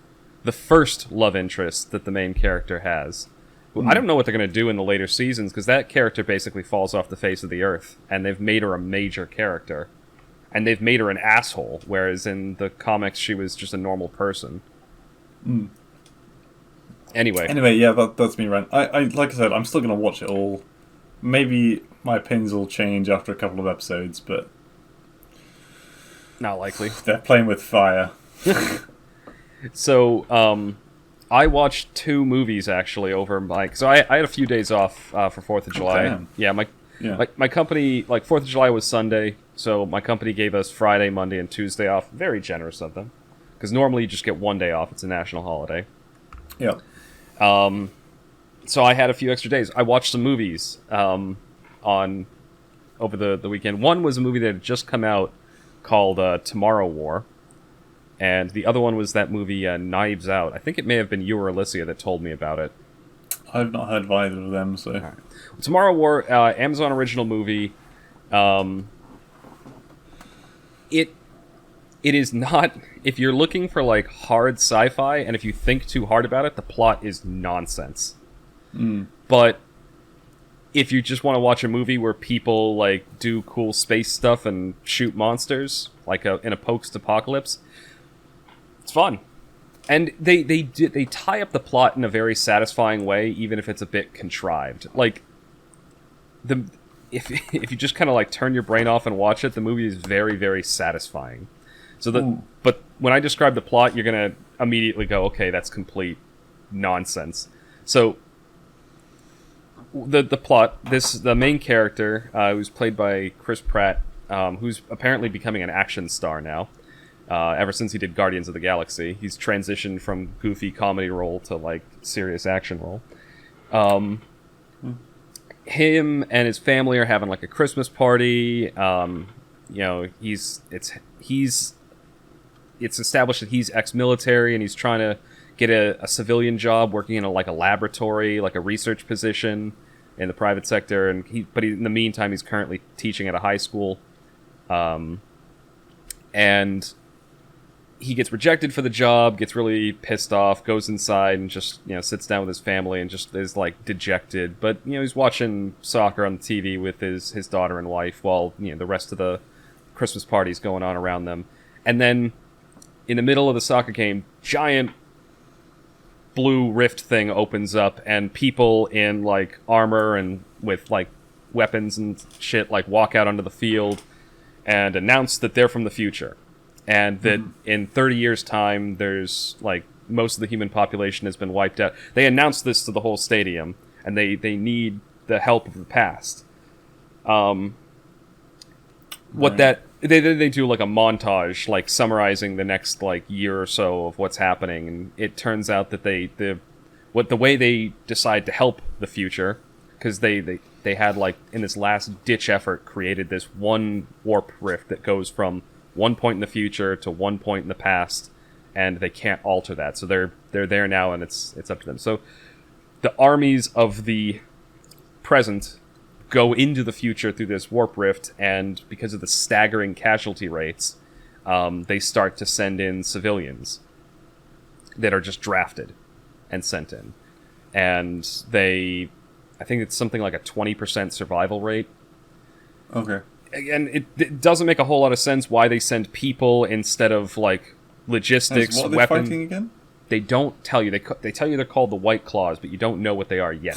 the first love interest that the main character has. I don't know what they're going to do in the later seasons, because that character basically falls off the face of the earth, and they've made her a major character. And they've made her an asshole, whereas in the comics she was just a normal person. Anyway, yeah, that's me, Ren. I like I said, I'm still going to watch it all. Maybe my opinions will change after a couple of episodes, but not likely. They're playing with fire. So, I watched 2 movies actually over Mike. So I had a few days off for 4th of July. Damn. Yeah, my company, like 4th of July was Sunday, so my company gave us Friday, Monday, and Tuesday off. Very generous of them, because normally you just get 1 day off. It's a national holiday. Yeah. So I had a few extra days. I watched some movies over the weekend. One was a movie that had just come out called Tomorrow War. And the other one was that movie Knives Out. I think it may have been you or Alicia that told me about it. I've not heard of either of them, so... Right. Tomorrow War, Amazon original movie. It is not... If you're looking for, like, hard sci-fi, and if you think too hard about it, the plot is nonsense. But if you just want to watch a movie where people, like, do cool space stuff and shoot monsters, like in a post-apocalypse... It's fun, and they tie up the plot in a very satisfying way, even if it's a bit contrived. Like if you just kind of like turn your brain off and watch it, the movie is very, very satisfying. So but when I describe the plot, you're gonna immediately go, okay, that's complete nonsense. So the plot, the main character, who's played by Chris Pratt, who's apparently becoming an action star now. Ever since he did Guardians of the Galaxy, he's transitioned from goofy comedy role to like serious action role. Him and his family are having like a Christmas party. It's established that he's ex-military and he's trying to get a civilian job working in a laboratory, like a research position in the private sector. And in the meantime, he's currently teaching at a high school. And he gets rejected for the job, gets really pissed off, goes inside and just, sits down with his family and just is, like, dejected. But, he's watching soccer on the TV with his daughter and wife while, the rest of the Christmas party's going on around them. And then, in the middle of the soccer game, giant blue rift thing opens up and people in, like, armor and with, like, weapons and shit, like, walk out onto the field and announce that they're from the future. and that in 30 years' time, there's like most of the human population has been wiped out. They announced this to the whole stadium, and they need the help of the past. What that they do like a montage, like summarizing the next like year or so of what's happening, and it turns out that the way they decide to help the future, because they had like in this last ditch effort created this one warp rift that goes from one point in the future to one point in the past, and they can't alter that. So they're there now, and it's up to them. So the armies of the present go into the future through this warp rift, and because of the staggering casualty rates, they start to send in civilians that are just drafted and sent in. And I think it's something like a 20% survival rate. Okay. And it doesn't make a whole lot of sense why they send people instead of, like, logistics, what are they weapons. fighting again? They don't tell you. They tell you they're called the White Claws, but you don't know what they are yet.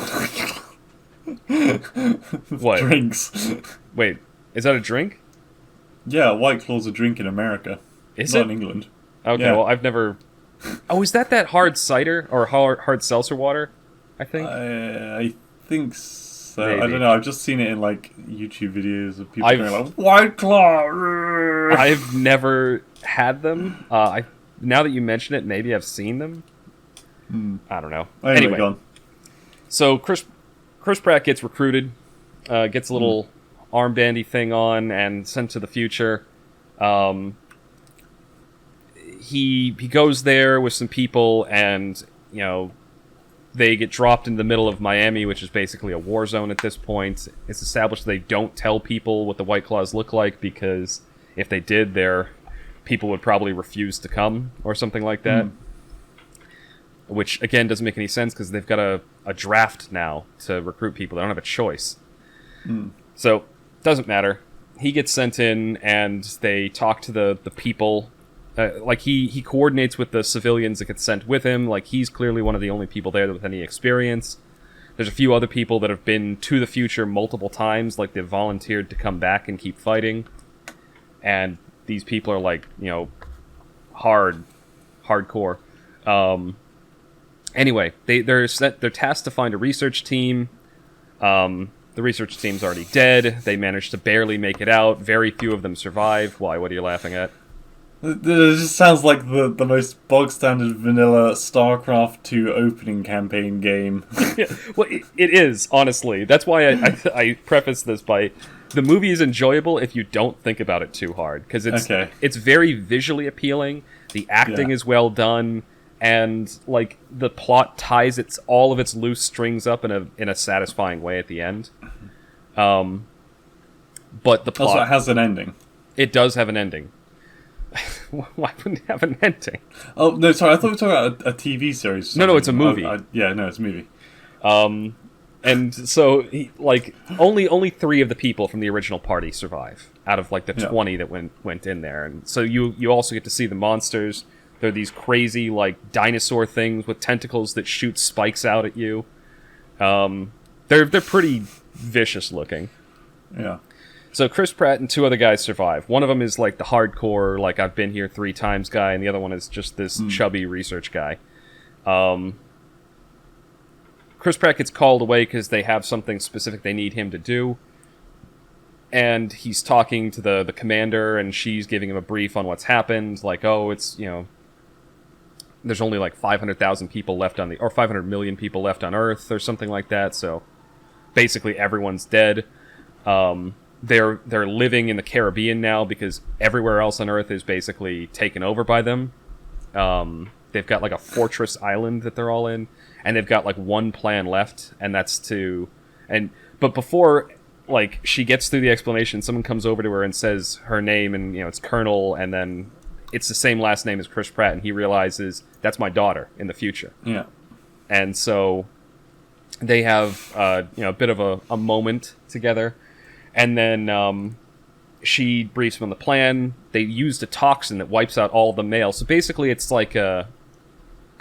What? Drinks. Wait, is that a drink? Yeah, White Claw's a drink in America. Is Not it? in England. Okay, Yeah. well, I've never... Oh, is that hard cider? Or hard seltzer water, I think? I think so. Maybe. I don't know. I've just seen it in like YouTube videos of people going like, White Claw! I've never had them. Now that you mention it, maybe I've seen them. I don't know. Anyway, go on. So Chris Pratt gets recruited, gets a little armbandy thing on, and sent to the future. He goes there with some people, and they get dropped in the middle of Miami, which is basically a war zone at this point. It's established they don't tell people what the White Claws look like, because if they did, their people would probably refuse to come or something like that. Which, again, doesn't make any sense, because they've got a draft now to recruit people. They don't have a choice. So, doesn't matter. He gets sent in, and they talk to the people. He coordinates with the civilians that get sent with him. Like, he's clearly one of the only people there with any experience. There's a few other people that have been to the future multiple times. Like, they've volunteered to come back and keep fighting. And these people are, like, hardcore. Anyway, they're tasked to find a research team. The research team's already dead. They managed to barely make it out. Very few of them survive. Why? What are you laughing at? It just sounds like the most bog-standard vanilla StarCraft 2 opening campaign game. Yeah, well, it is, honestly. That's why I preface this by... The movie is enjoyable if you don't think about it too hard, because it's very visually appealing. The acting is well done, and like the plot ties all of its loose strings up in a satisfying way at the end. But the plot Also, it has an ending. It does have an ending. Why wouldn't it have an ending? Oh no, sorry. I thought we were talking about a TV series. No, it's a movie. It's a movie. And so, only 3 of the people from the original party survive out of like the 20 that went in there. And so you also get to see the monsters. They're these crazy like dinosaur things with tentacles that shoot spikes out at you. They're pretty vicious looking. Yeah. So Chris Pratt and 2 other guys survive. One of them is like the hardcore, like I've been here 3 times guy, and the other one is just this chubby research guy. Chris Pratt gets called away because they have something specific they need him to do. And he's talking to the commander, and she's giving him a brief on what's happened. Like, it's, there's only like 500,000 people left or 500 million people left on Earth, or something like that. So basically everyone's dead. They're living in the Caribbean now because everywhere else on Earth is basically taken over by them. They've got like a fortress island that they're all in, and they've got like one plan left, and that's but before like she gets through the explanation, someone comes over to her and says her name, and it's Colonel, and then it's the same last name as Chris Pratt, and he realizes that's my daughter in the future. Yeah. And so they have a bit of a moment together. And then she briefs him on the plan. They used a toxin that wipes out all the males. So basically it's like kind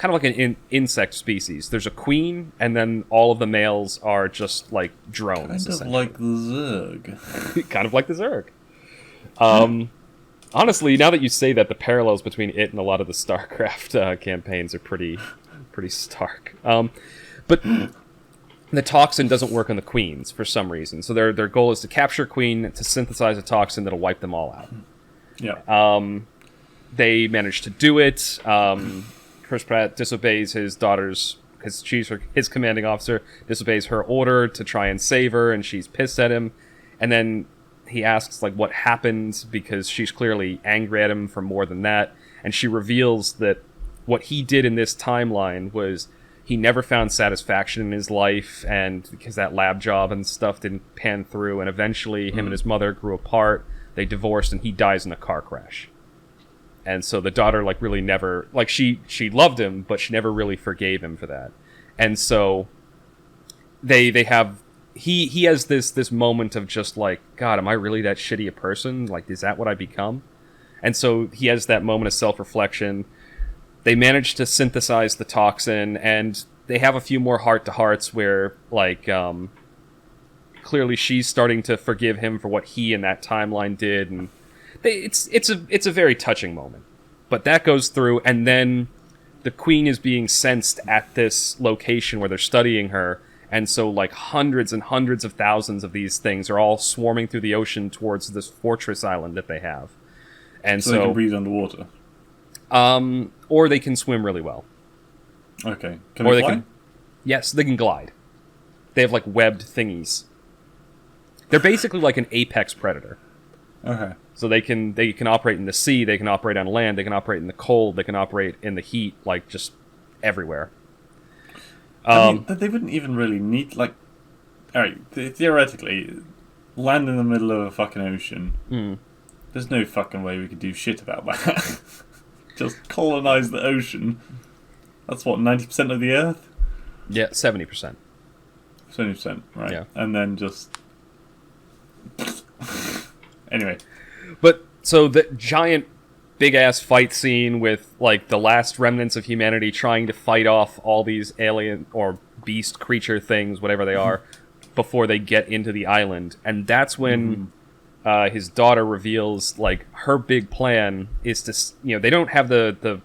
of like an insect species. There's a queen, and then all of the males are just like drones. Kind of like the Zerg. Kind of like the Zerg. Honestly, now that you say that, the parallels between it and a lot of the StarCraft campaigns are pretty stark. But the toxin doesn't work on the queens for some reason. So their goal is to capture queen, to synthesize a toxin that'll wipe them all out. Yeah. They manage to do it. Chris Pratt disobeys his daughter's, because she's his commanding officer, disobeys her order to try and save her, and she's pissed at him. And then he asks, like, what happened, because she's clearly angry at him for more than that. And she reveals that what he did in this timeline was he never found satisfaction in his life, and because that lab job and stuff didn't pan through, and eventually him and his mother grew apart, they divorced, and he dies in a car crash. And so the daughter, like, really never... Like, she loved him, but she never really forgave him for that. And so they have... He has this moment of just, like, God, am I really that shitty a person? Like, is that what I become? And so he has that moment of self-reflection. They manage to synthesize the toxin, and they have a few more heart-to-hearts where, like, clearly she's starting to forgive him for what he in that timeline did, and... It's a very touching moment. But that goes through, and then the queen is being sensed at this location where they're studying her, and so like hundreds and hundreds of thousands of these things are all swarming through the ocean towards this fortress island that they have. And so they can breathe underwater? Or they can swim really well. Okay. Can they fly? Yes, they can glide. They have like webbed thingies. They're basically like an apex predator. Okay. So they can operate in the sea, they can operate on land, they can operate in the cold, they can operate in the heat, like just everywhere. I mean, they wouldn't even really need, like... Alright, theoretically, land in the middle of a fucking ocean. There's no fucking way we could do shit about that. Just colonize the ocean. That's what, 90% of the Earth? Yeah, 70%. 70%, right. Yeah. And then just... Anyway. But, so the giant, big-ass fight scene with, like, the last remnants of humanity trying to fight off all these alien or beast creature things, whatever they are, before they get into the island. And that's when his daughter reveals, like, her big plan is to, you know, they don't have the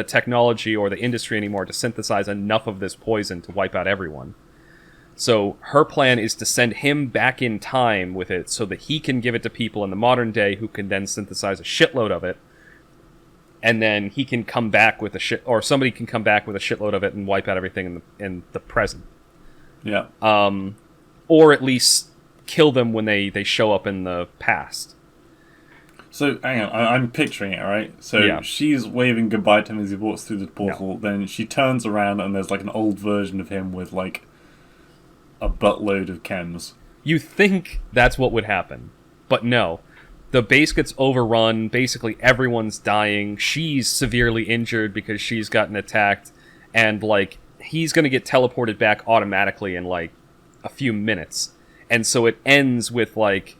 technology or the industry anymore to synthesize enough of this poison to wipe out everyone. So her plan is to send him back in time with it so that he can give it to people in the modern day who can then synthesize a shitload of it. And then he can come back with or somebody can come back with a shitload of it and wipe out everything in the present. Yeah. Or at least kill them when they show up in the past. So, hang on, I'm picturing it, right? So she's waving goodbye to him as he walks through the portal, then she turns around and there's like an old version of him with like a buttload of chems. You think that's what would happen, but no. The base gets overrun, basically everyone's dying, she's severely injured because she's gotten attacked, and like, he's gonna get teleported back automatically in like a few minutes. And so it ends with like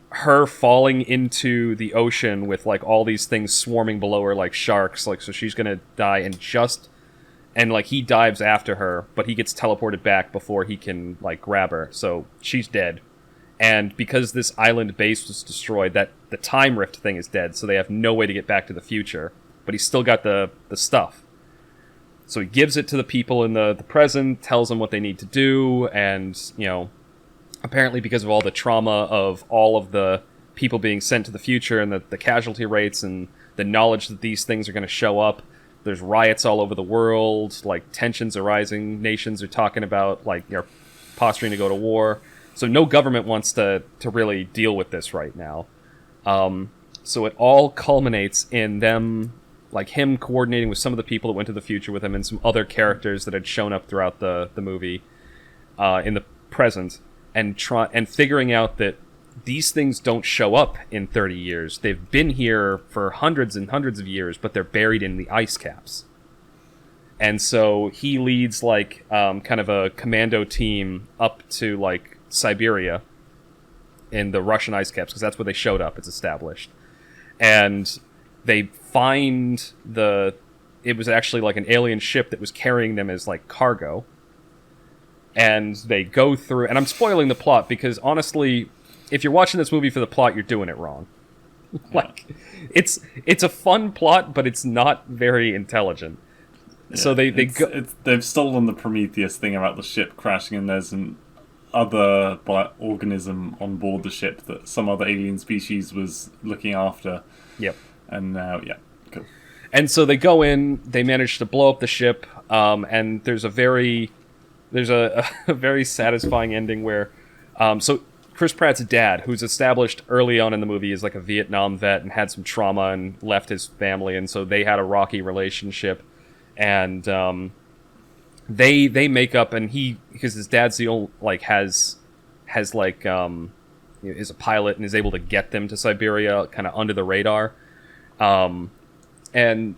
her falling into the ocean with like all these things swarming below her like sharks, like, so she's gonna die and like he dives after her, but he gets teleported back before he can like grab her, so she's dead. And because this island base was destroyed, that the time rift thing is dead, so they have no way to get back to the future, but he's still got the stuff. So he gives it to the people in the present, tells them what they need to do, and, you know, apparently because of all the trauma of all of the people being sent to the future and the casualty rates and the knowledge that these things are going to show up, there's riots all over the world, like tensions are rising, nations are talking about, like, you know, posturing to go to war. So no government wants to really deal with this right now. So it all culminates in them, like him coordinating with some of the people that went to the future with him and some other characters that had shown up throughout the movie in the present, and figuring out that these things don't show up in 30 years. They've been here for hundreds and hundreds of years, but they're buried in the ice caps. And so he leads like kind of a commando team up to like Siberia in the Russian ice caps, because that's where they showed up, it's established. And they find it was actually like an alien ship that was carrying them as like cargo. And they go through, and I'm spoiling the plot because honestly, if you're watching this movie for the plot, you're doing it wrong. Like, it's a fun plot, but it's not very intelligent. Yeah, so they've stolen the Prometheus thing about the ship crashing, and there's an other organism on board the ship that some other alien species was looking after. Yep. And now, cool. And so they go in, they manage to blow up the ship, and there's a very satisfying ending where, so Chris Pratt's dad, who's established early on in the movie as like a Vietnam vet and had some trauma and left his family, and so they had a rocky relationship, and they make up, and because his dad's the only is a pilot and is able to get them to Siberia kind of under the radar, and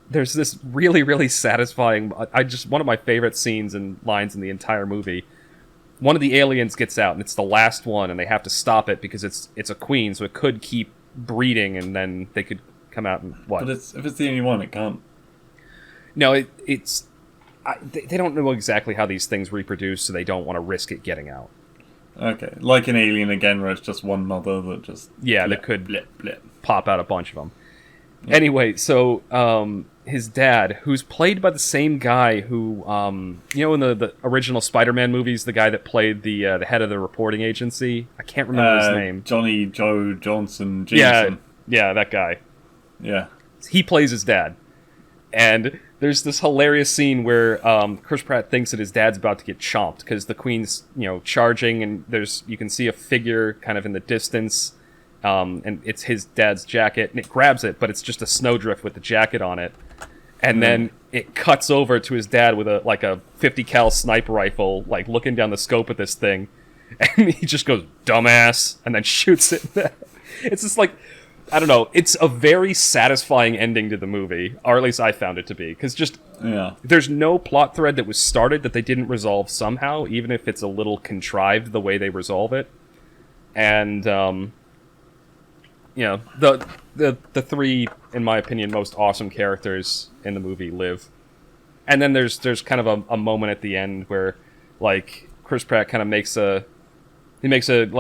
there's this really, really satisfying, one of my favorite scenes and lines in the entire movie. One of the aliens gets out, and it's the last one, and they have to stop it because it's a queen, so it could keep breeding, and then they could come out and what? But if it's the only one, it can't. No, they don't know exactly how these things reproduce, so they don't want to risk it getting out. Okay, like an Alien again, where it's just one mother that just that could pop out a bunch of them. Yeah. Anyway, so his dad, who's played by the same guy who, in the original Spider-Man movies, the guy that played the head of the reporting agency. I can't remember his name. Johnny Joe Johnson Jameson. Yeah, that guy. Yeah. He plays his dad. And there's this hilarious scene where Chris Pratt thinks that his dad's about to get chomped because the queen's, charging, and you can see a figure kind of in the distance, and it's his dad's jacket, and it grabs it, but it's just a snowdrift with the jacket on it. And then it cuts over to his dad with a 50 cal sniper rifle, like looking down the scope of this thing, and he just goes, "Dumbass," and then shoots it. It's just like, I don't know. It's a very satisfying ending to the movie, or at least I found it to be, because there's no plot thread that was started that they didn't resolve somehow, even if it's a little contrived the way they resolve it. And the three, in my opinion, most awesome characters in the movie live. And then there's kind of a moment at the end where, like, Chris Pratt kind of makes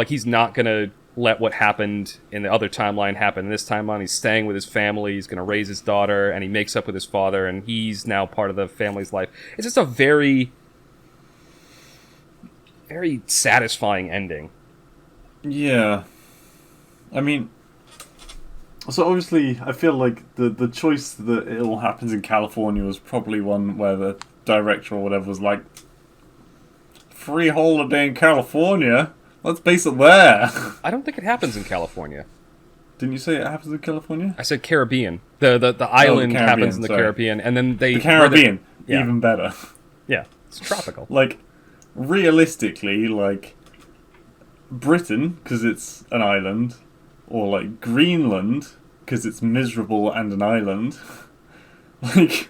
he's not gonna let what happened in the other timeline happen in this timeline. He's staying with his family, he's gonna raise his daughter, and he makes up with his father, and he's now part of the family's life. It's just a very, very satisfying ending. Yeah. I mean, so obviously, I feel like the choice that it all happens in California was probably one where the director or whatever was like, free holiday in California? Let's base it there. I don't think it happens in California. Didn't you say it happens in California? I said Caribbean. The island happens in the Caribbean, and then the Caribbean, even better. Yeah, it's tropical. Like, realistically, like, Britain, because it's an island, or like Greenland, because it's miserable and an island. Like,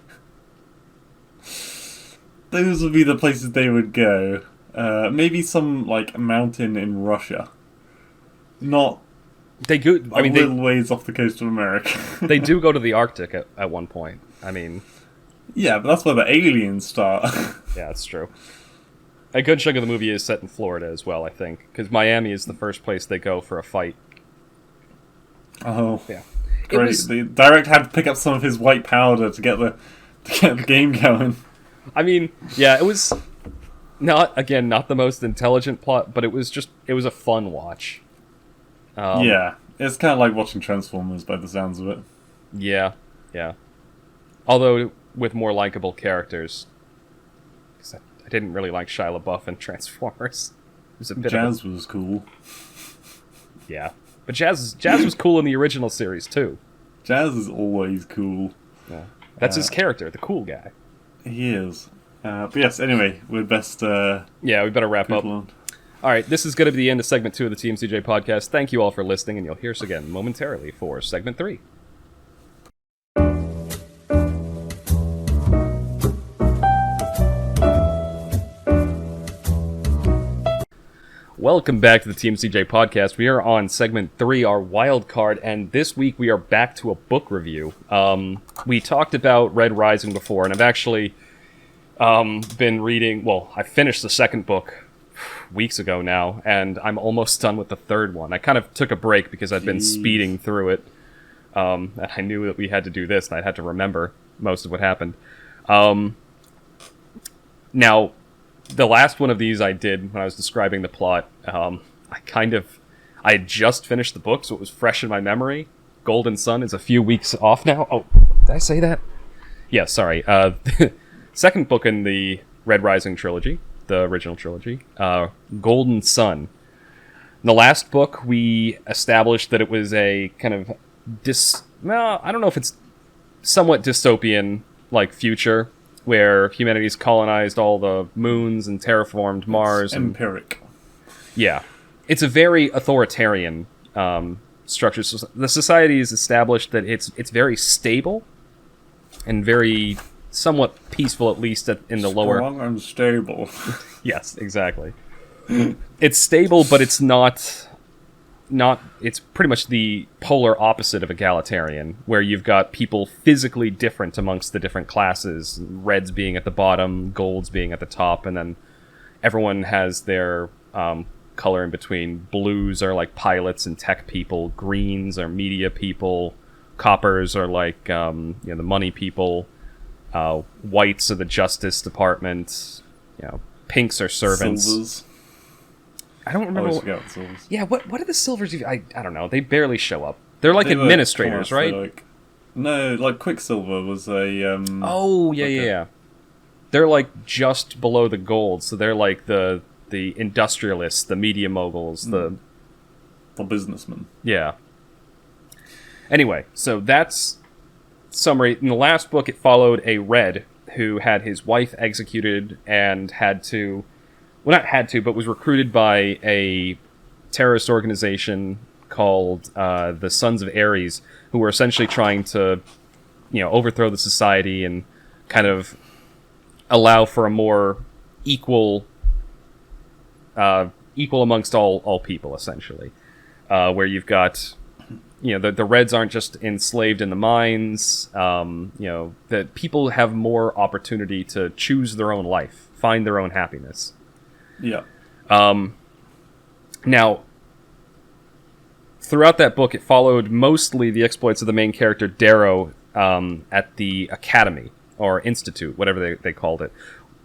those would be the places they would go. Maybe some like mountain in Russia. Not. They go. I mean, little ways off the coast of America. They do go to the Arctic at one point. I mean. Yeah, but that's where the aliens start. Yeah, that's true. A good chunk of the movie is set in Florida as well, I think, because Miami is the first place they go for a fight. Oh, yeah, great! The director had to pick up some of his white powder to get the game going. I mean, yeah, it was not the most intelligent plot, but it was a fun watch. Yeah, it's kind of like watching Transformers by the sounds of it. Yeah. Although with more likable characters. I didn't really like Shia LaBeouf in Transformers. It was a bit Jazz was cool. Yeah. But Jazz was cool in the original series, too. Jazz is always cool. Yeah. That's his character, the cool guy. He is. But yes, anyway, we'd best... yeah, we better wrap up. On. All right, this is going to be the end of Segment 2 of the TMCJ podcast. Thank you all for listening, and you'll hear us again momentarily for Segment 3. Welcome back to the TMCJ podcast. We are on segment 3, our wild card, and this week we are back to a book review. We talked about Red Rising before, and I've actually been reading. Well, I finished the second book weeks ago now, and I'm almost done with the third one. I kind of took a break because I'd been speeding through it. And I knew that we had to do this, and I had to remember most of what happened. Now, the last one of these I did when I was describing the plot. I had just finished the book, so it was fresh in my memory. Golden Sun is a few weeks off now. Oh, did I say that? Yeah, sorry. Second book in the Red Rising trilogy, the original trilogy, Golden Sun. In the last book, we established that it was a kind of I don't know if it's somewhat dystopian like future where humanity's colonized all the moons and terraformed Mars. It's empiric. Yeah. It's a very authoritarian structure. So the society is established that it's very stable and very somewhat peaceful, at least in the lower... Strong and stable. Yes, exactly. It's stable, but it's not... It's pretty much the polar opposite of egalitarian, where you've got people physically different amongst the different classes, reds being at the bottom, golds being at the top, and then everyone has their color in between. Blues are like pilots and tech people, greens are media people, coppers are like the money people, whites are the justice department, pinks are servants. Silvers. I don't remember. Silvers. Yeah, what are the silvers? I don't know. They barely show up. They're like administrators, right? No, Quicksilver was a. Oh yeah. They're like just below the gold, so they're like the industrialists, the media moguls, the businessmen. Yeah. Anyway, so that's summary. In the last book, it followed a Red who had his wife executed and but was recruited by a terrorist organization called the Sons of Ares, who were essentially trying to, overthrow the society and kind of allow for a more equal amongst all people, essentially, where you've got, the Reds aren't just enslaved in the mines, that people have more opportunity to choose their own life, find their own happiness. Yeah. Now, throughout that book, it followed mostly the exploits of the main character, Darrow, at the Academy, or Institute, whatever they called it,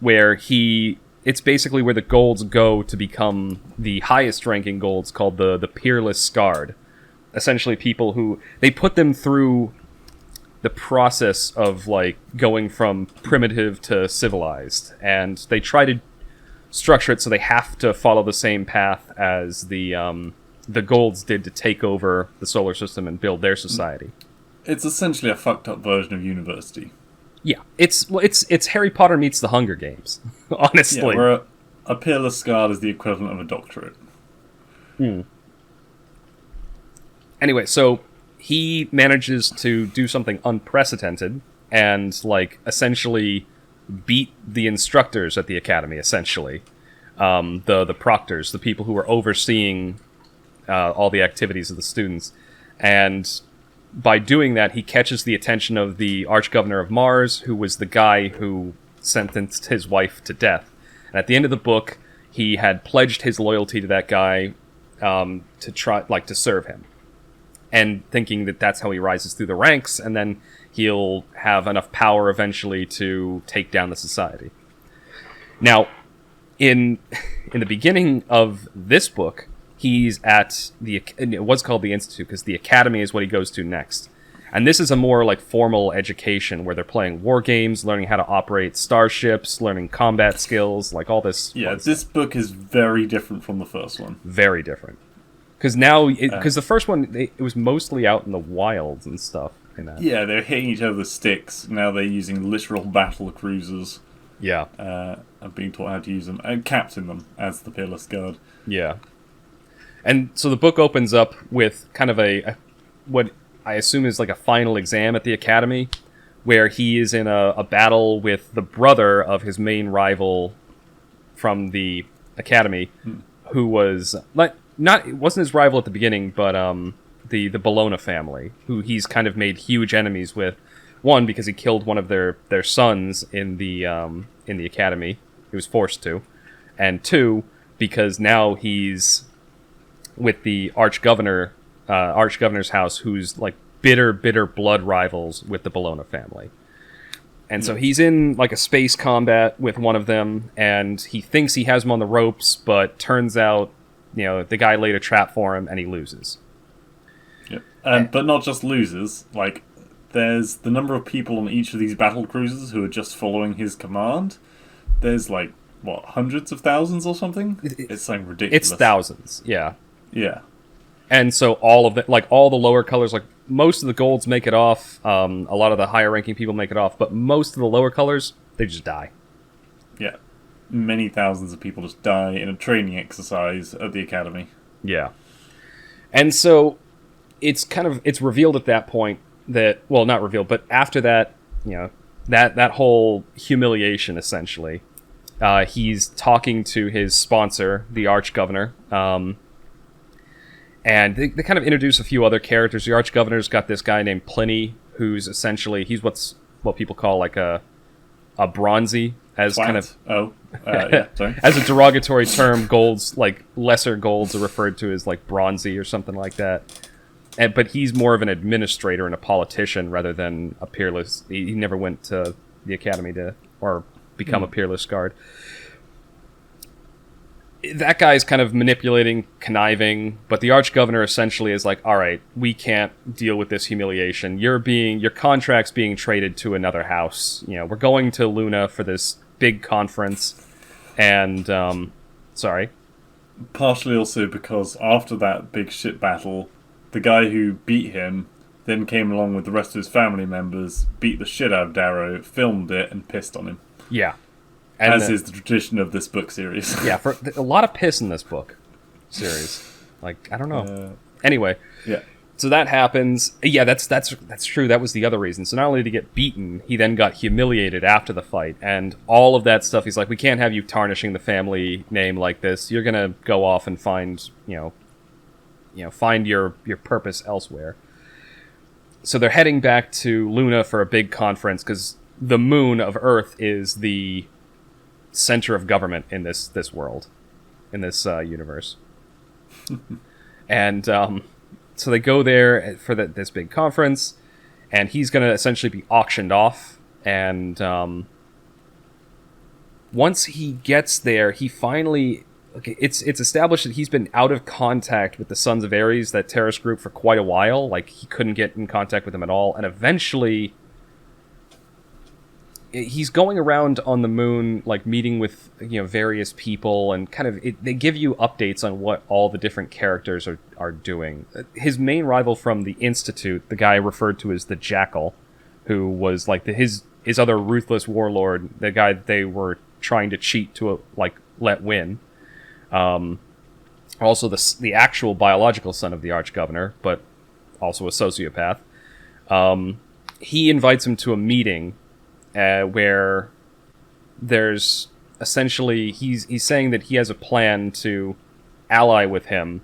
where it's basically where the Golds go to become the highest-ranking Golds, called the Peerless Guard. Essentially people who... They put them through the process of, going from primitive to civilized, and they try to structure it so they have to follow the same path as the Golds did to take over the solar system and build their society. It's essentially a fucked up version of university. Yeah, it's Harry Potter meets the Hunger Games, honestly. Yeah, where a Peerless Guard is the equivalent of a doctorate. Anyway, so he manages to do something unprecedented and, essentially beat the instructors at the academy, essentially. The proctors, the people who were overseeing all the activities of the students. And by doing that, he catches the attention of the Archgovernor of Mars, who was the guy who sentenced his wife to death. And at the end of the book, he had pledged his loyalty to that guy to try, to serve him. And thinking that that's how he rises through the ranks, and then he'll have enough power eventually to take down the society. Now, in the beginning of this book, he's at what's called the Institute, because the Academy is what he goes to next. And this is a more formal education where they're playing war games, learning how to operate starships, learning combat skills, all this. Yeah, this book is very different from the first one. Very different. Because now, because the first one, it was mostly out in the wilds and stuff. Yeah, they're hitting each other with sticks. Now they're using literal battle cruisers. Yeah. And being taught how to use them. And captain them as the Peerless Guard. Yeah. And so the book opens up with kind of what I assume is a final exam at the Academy, where he is in a battle with the brother of his main rival from the Academy, who was... it wasn't his rival at the beginning, but the Bologna family, who he's kind of made huge enemies with. One, because he killed one of their sons in the Academy. He was forced to. And two, because now he's with the archgovernor's house, who's like bitter blood rivals with the Bologna family. And so he's in like a space combat with one of them, and he thinks he has him on the ropes, but turns out, the guy laid a trap for him, and he loses. Yep. But not just loses. Like, there's the number of people on each of these battle cruisers who are just following his command. There's like, what, hundreds of thousands or something? It's something ridiculous. It's thousands, yeah. Yeah. And so all of it, like all the lower colors, like most of the golds make it off. A lot of the higher ranking people make it off, but most of the lower colors, they just die. Yeah. Many thousands of people just die in a training exercise at the academy. Yeah. And so it's revealed at that point that, well, not revealed, but after that, that whole humiliation, essentially, he's talking to his sponsor, the Archgovernor, and they kind of introduce a few other characters. The Archgovernor's got this guy named Pliny, who's essentially, he's what people call like a bronzy, as Flat. kind of... Yeah, sorry. As a derogatory term, golds, like lesser golds, are referred to as like bronzy or something like that. But he's more of an administrator and a politician rather than a peerless... He never went to the academy or become a peerless guard. That guy's kind of manipulating, conniving, but the Archgovernor essentially is like, all right, we can't deal with this humiliation. Your contract's being traded to another house. We're going to Luna for this big conference, and, sorry. Partially also because after that big shit battle, the guy who beat him then came along with the rest of his family members, beat the shit out of Darrow, filmed it, and pissed on him. Yeah. As is the tradition of this book series. Yeah, for a lot of piss in this book series. Like, I don't know. Anyway. Yeah. So that happens. Yeah, that's true. That was the other reason. So not only did he get beaten, he then got humiliated after the fight. And all of that stuff, he's like, we can't have you tarnishing the family name like this. You're going to go off and find your purpose elsewhere. So they're heading back to Luna for a big conference, because the moon of Earth is the center of government in this world, in this universe. And so they go there for this big conference, and he's going to essentially be auctioned off. And once he gets there, he finally... Okay, it's established that he's been out of contact with the Sons of Ares, that terrorist group, for quite a while. Like, he couldn't get in contact with them at all. And eventually... he's going around on the moon, like meeting with various people, and kind of they give you updates on what all the different characters are doing. His main rival from the Institute, the guy referred to as the Jackal, who was like his other ruthless warlord, the guy they were trying to cheat to let win. Also the actual biological son of the Archgovernor, but also a sociopath. He invites him to a meeting. Where there's essentially he's saying that he has a plan to ally with him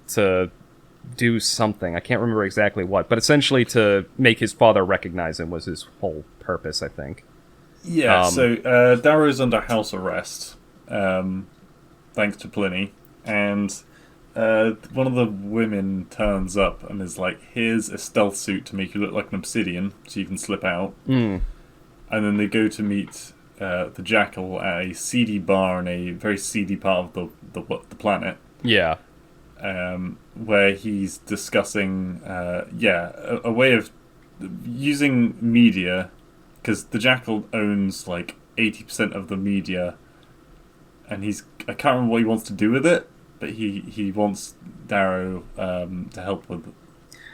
to do something. I can't remember exactly what, but essentially to make his father recognize him was his whole purpose, I think. Yeah, so Darrow's under house arrest, thanks to Pliny, and one of the women turns up and is like, here's a stealth suit to make you look like an obsidian so you can slip out. And then they go to meet the Jackal at a seedy bar in a very seedy part of the planet. Yeah. Where he's discussing, a way of using media, because the Jackal owns like 80% of the media, and I can't remember what he wants to do with it, but he wants Darrow to help with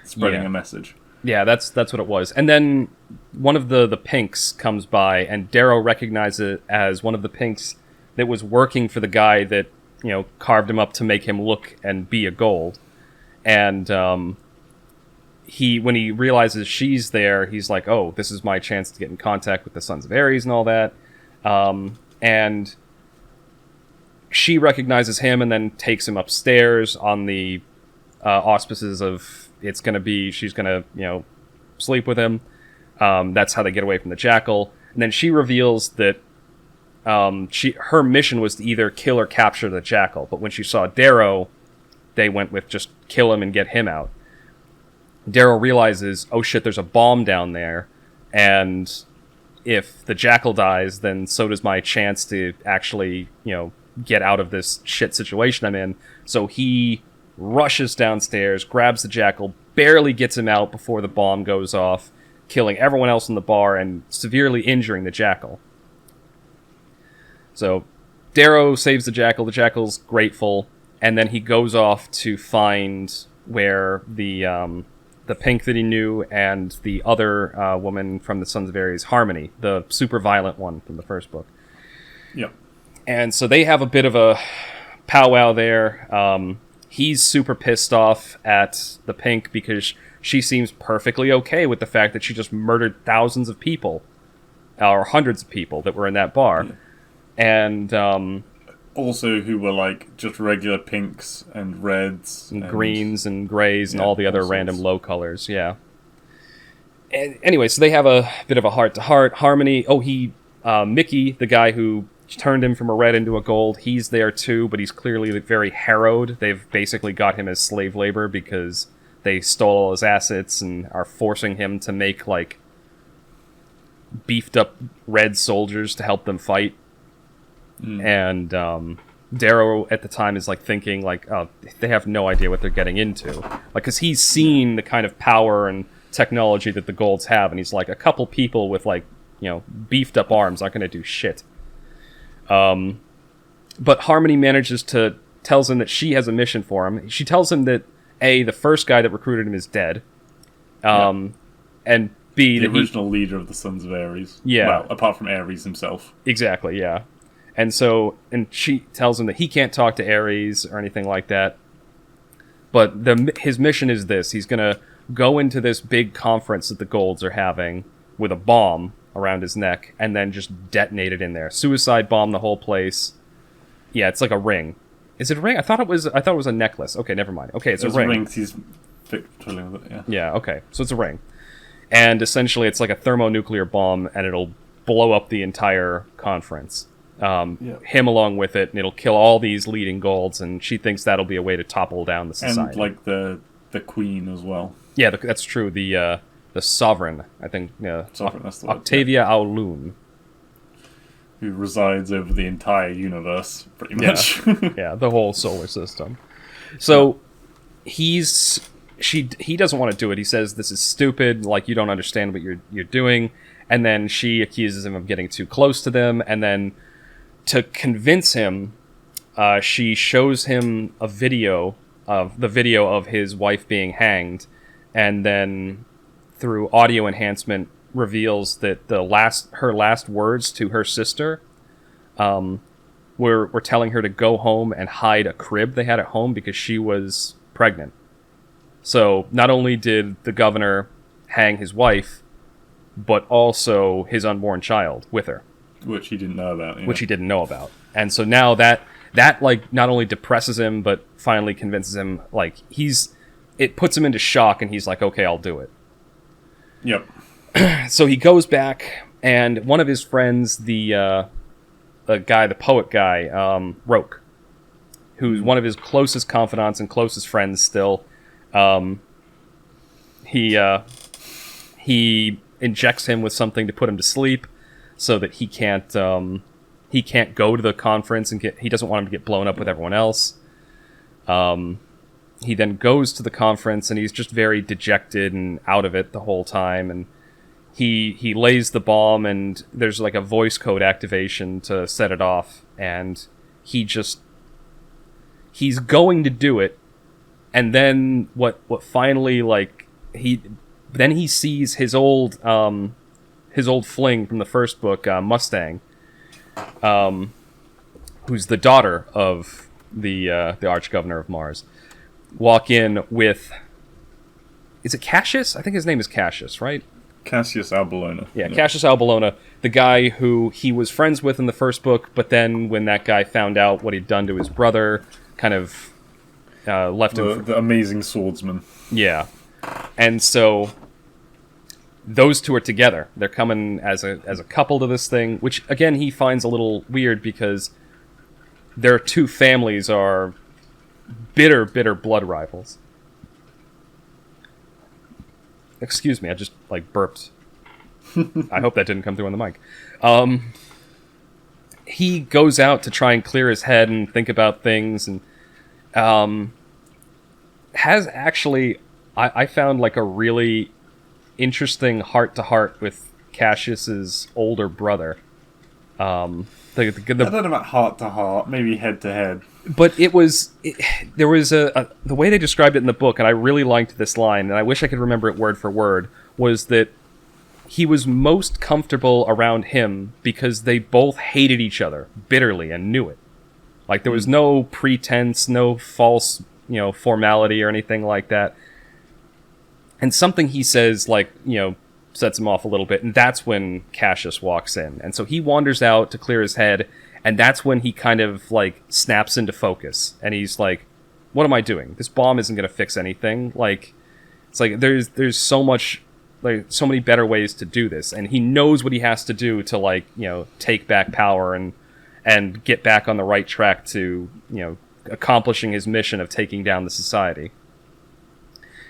spreading a message. Yeah, that's what it was. And then one of the pinks comes by, and Darrow recognizes it as one of the pinks that was working for the guy that, carved him up to make him look and be a gold. And when he realizes she's there, he's like, oh, this is my chance to get in contact with the Sons of Ares and all that. And she recognizes him and then takes him upstairs on the auspices of... she's gonna, sleep with him. That's how they get away from the Jackal. And then she reveals that her mission was to either kill or capture the jackal. But when she saw Darrow, they went with just kill him and get him out. Darrow realizes, oh shit, there's a bomb down there, and if the jackal dies, then so does my chance to actually, get out of this shit situation I'm in. So he rushes downstairs, grabs the jackal, barely gets him out before the bomb goes off, killing everyone else in the bar and severely injuring the jackal. So Darrow saves the jackal. The jackal's grateful, and then he goes off to find where the Pink that he knew and the other woman from the Sons of Ares, Harmony, the super violent one from the first book. Yep. And so they have a bit of a powwow there. He's super pissed off at the Pink because she seems perfectly okay with the fact that she just murdered thousands of people, or hundreds of people that were in that bar. Yeah. And also who were like just regular pinks and reds and greens and grays and all the other random low colors. Yeah. And anyway, so they have a bit of a heart-to-heart. Harmony, Mickey, the guy who turned him from a red into a gold, he's there too, but he's clearly very harrowed. They've basically got him as slave labor because they stole all his assets and are forcing him to make like beefed up red soldiers to help them fight. And Darrow at the time is like thinking like, oh, they have no idea what they're getting into, like, because he's seen the kind of power and technology that the Golds have, and he's like, a couple people with like, beefed up arms aren't going to do shit. But Harmony tells him that she has a mission for him. She tells him that the first guy that recruited him is dead, and B, the original leader of the Sons of Ares. Yeah, well, apart from Ares himself. Exactly. Yeah. And she tells him that he can't talk to Ares or anything like that. But his mission is this. He's going to go into this big conference that the Golds are having with a bomb around his neck and then just detonate it in there. Suicide bomb the whole place. Yeah, it's like a ring. Is it a ring? I thought it was a necklace. Okay, never mind. Okay, it's a ring. Ring. He's fiddling with it, yeah. Yeah, okay. So it's a ring. And essentially it's like a thermonuclear bomb, and it'll blow up the entire conference. Him along with it, and it'll kill all these leading Golds, and she thinks that'll be a way to topple down the society. And like the queen as well. Yeah, that's true. The sovereign, I think. Sovereign, that's the word, Octavia Aulun, who resides over the entire universe, pretty much. Yeah, the whole solar system. So he doesn't want to do it. He says this is stupid. Like, you don't understand what you're doing. And then she accuses him of getting too close to them, and then to convince him, she shows him a video of his wife being hanged, and then through audio enhancement reveals that her last words to her sister were telling her to go home and hide a crib they had at home because she was pregnant. So not only did the governor hang his wife, but also his unborn child with her. Which he didn't know about. Yeah. Which he didn't know about. And so now that like not only depresses him, but finally convinces him, like, it puts him into shock, and he's like, okay, I'll do it. Yep. So he goes back, and one of his friends, the poet guy, Roke, who's one of his closest confidants and closest friends still, he injects him with something to put him to sleep, so that he can't go to the conference, and he doesn't want him to get blown up with everyone else. He then goes to the conference, and he's just very dejected and out of it the whole time, and he lays the bomb, and there's like a voice code activation to set it off, and he's going to do it, and then what finally, like, he sees his old fling from the first book, Mustang, who's the daughter of the Arch-Governor of Mars, walk in with... Is it Cassius? I think his name is Cassius, right? Cassius Albellona. Yeah, Cassius Albellona, the guy who he was friends with in the first book, but then when that guy found out what he'd done to his brother, kind of left him... The amazing swordsman. Yeah. And so... those two are together. They're coming as a couple to this thing, which again he finds a little weird because their two families are bitter blood rivals. Excuse me, I just burped. I hope that didn't come through on the mic. He goes out to try and clear his head and think about things, and has actually, I found a really interesting heart-to-heart with Cassius's older brother. I don't know about heart-to-heart, maybe head-to-head. But there was the way they described it in the book, and I really liked this line, and I wish I could remember it word for word, was that he was most comfortable around him because they both hated each other bitterly and knew it. There was no pretense, no false, formality or anything like that. And something he says, sets him off a little bit, and that's when Cassius walks in. And so he wanders out to clear his head, and that's when he kind of, snaps into focus. And he's like, what am I doing? This bomb isn't going to fix anything. It's there's so much... so many better ways to do this, and he knows what he has to do to take back power and get back on the right track to accomplishing his mission of taking down the society.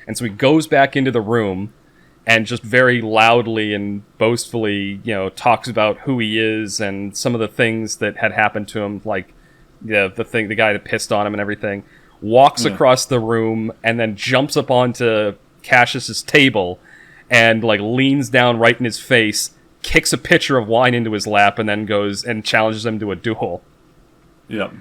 And so he goes back into the room and just very loudly and boastfully talks about who he is and some of the things that had happened to him, the guy that pissed on him and everything. Walks across the room and then jumps up onto Cassius's table and leans down right in his face, kicks a pitcher of wine into his lap, and then goes and challenges him to a duel. Yep.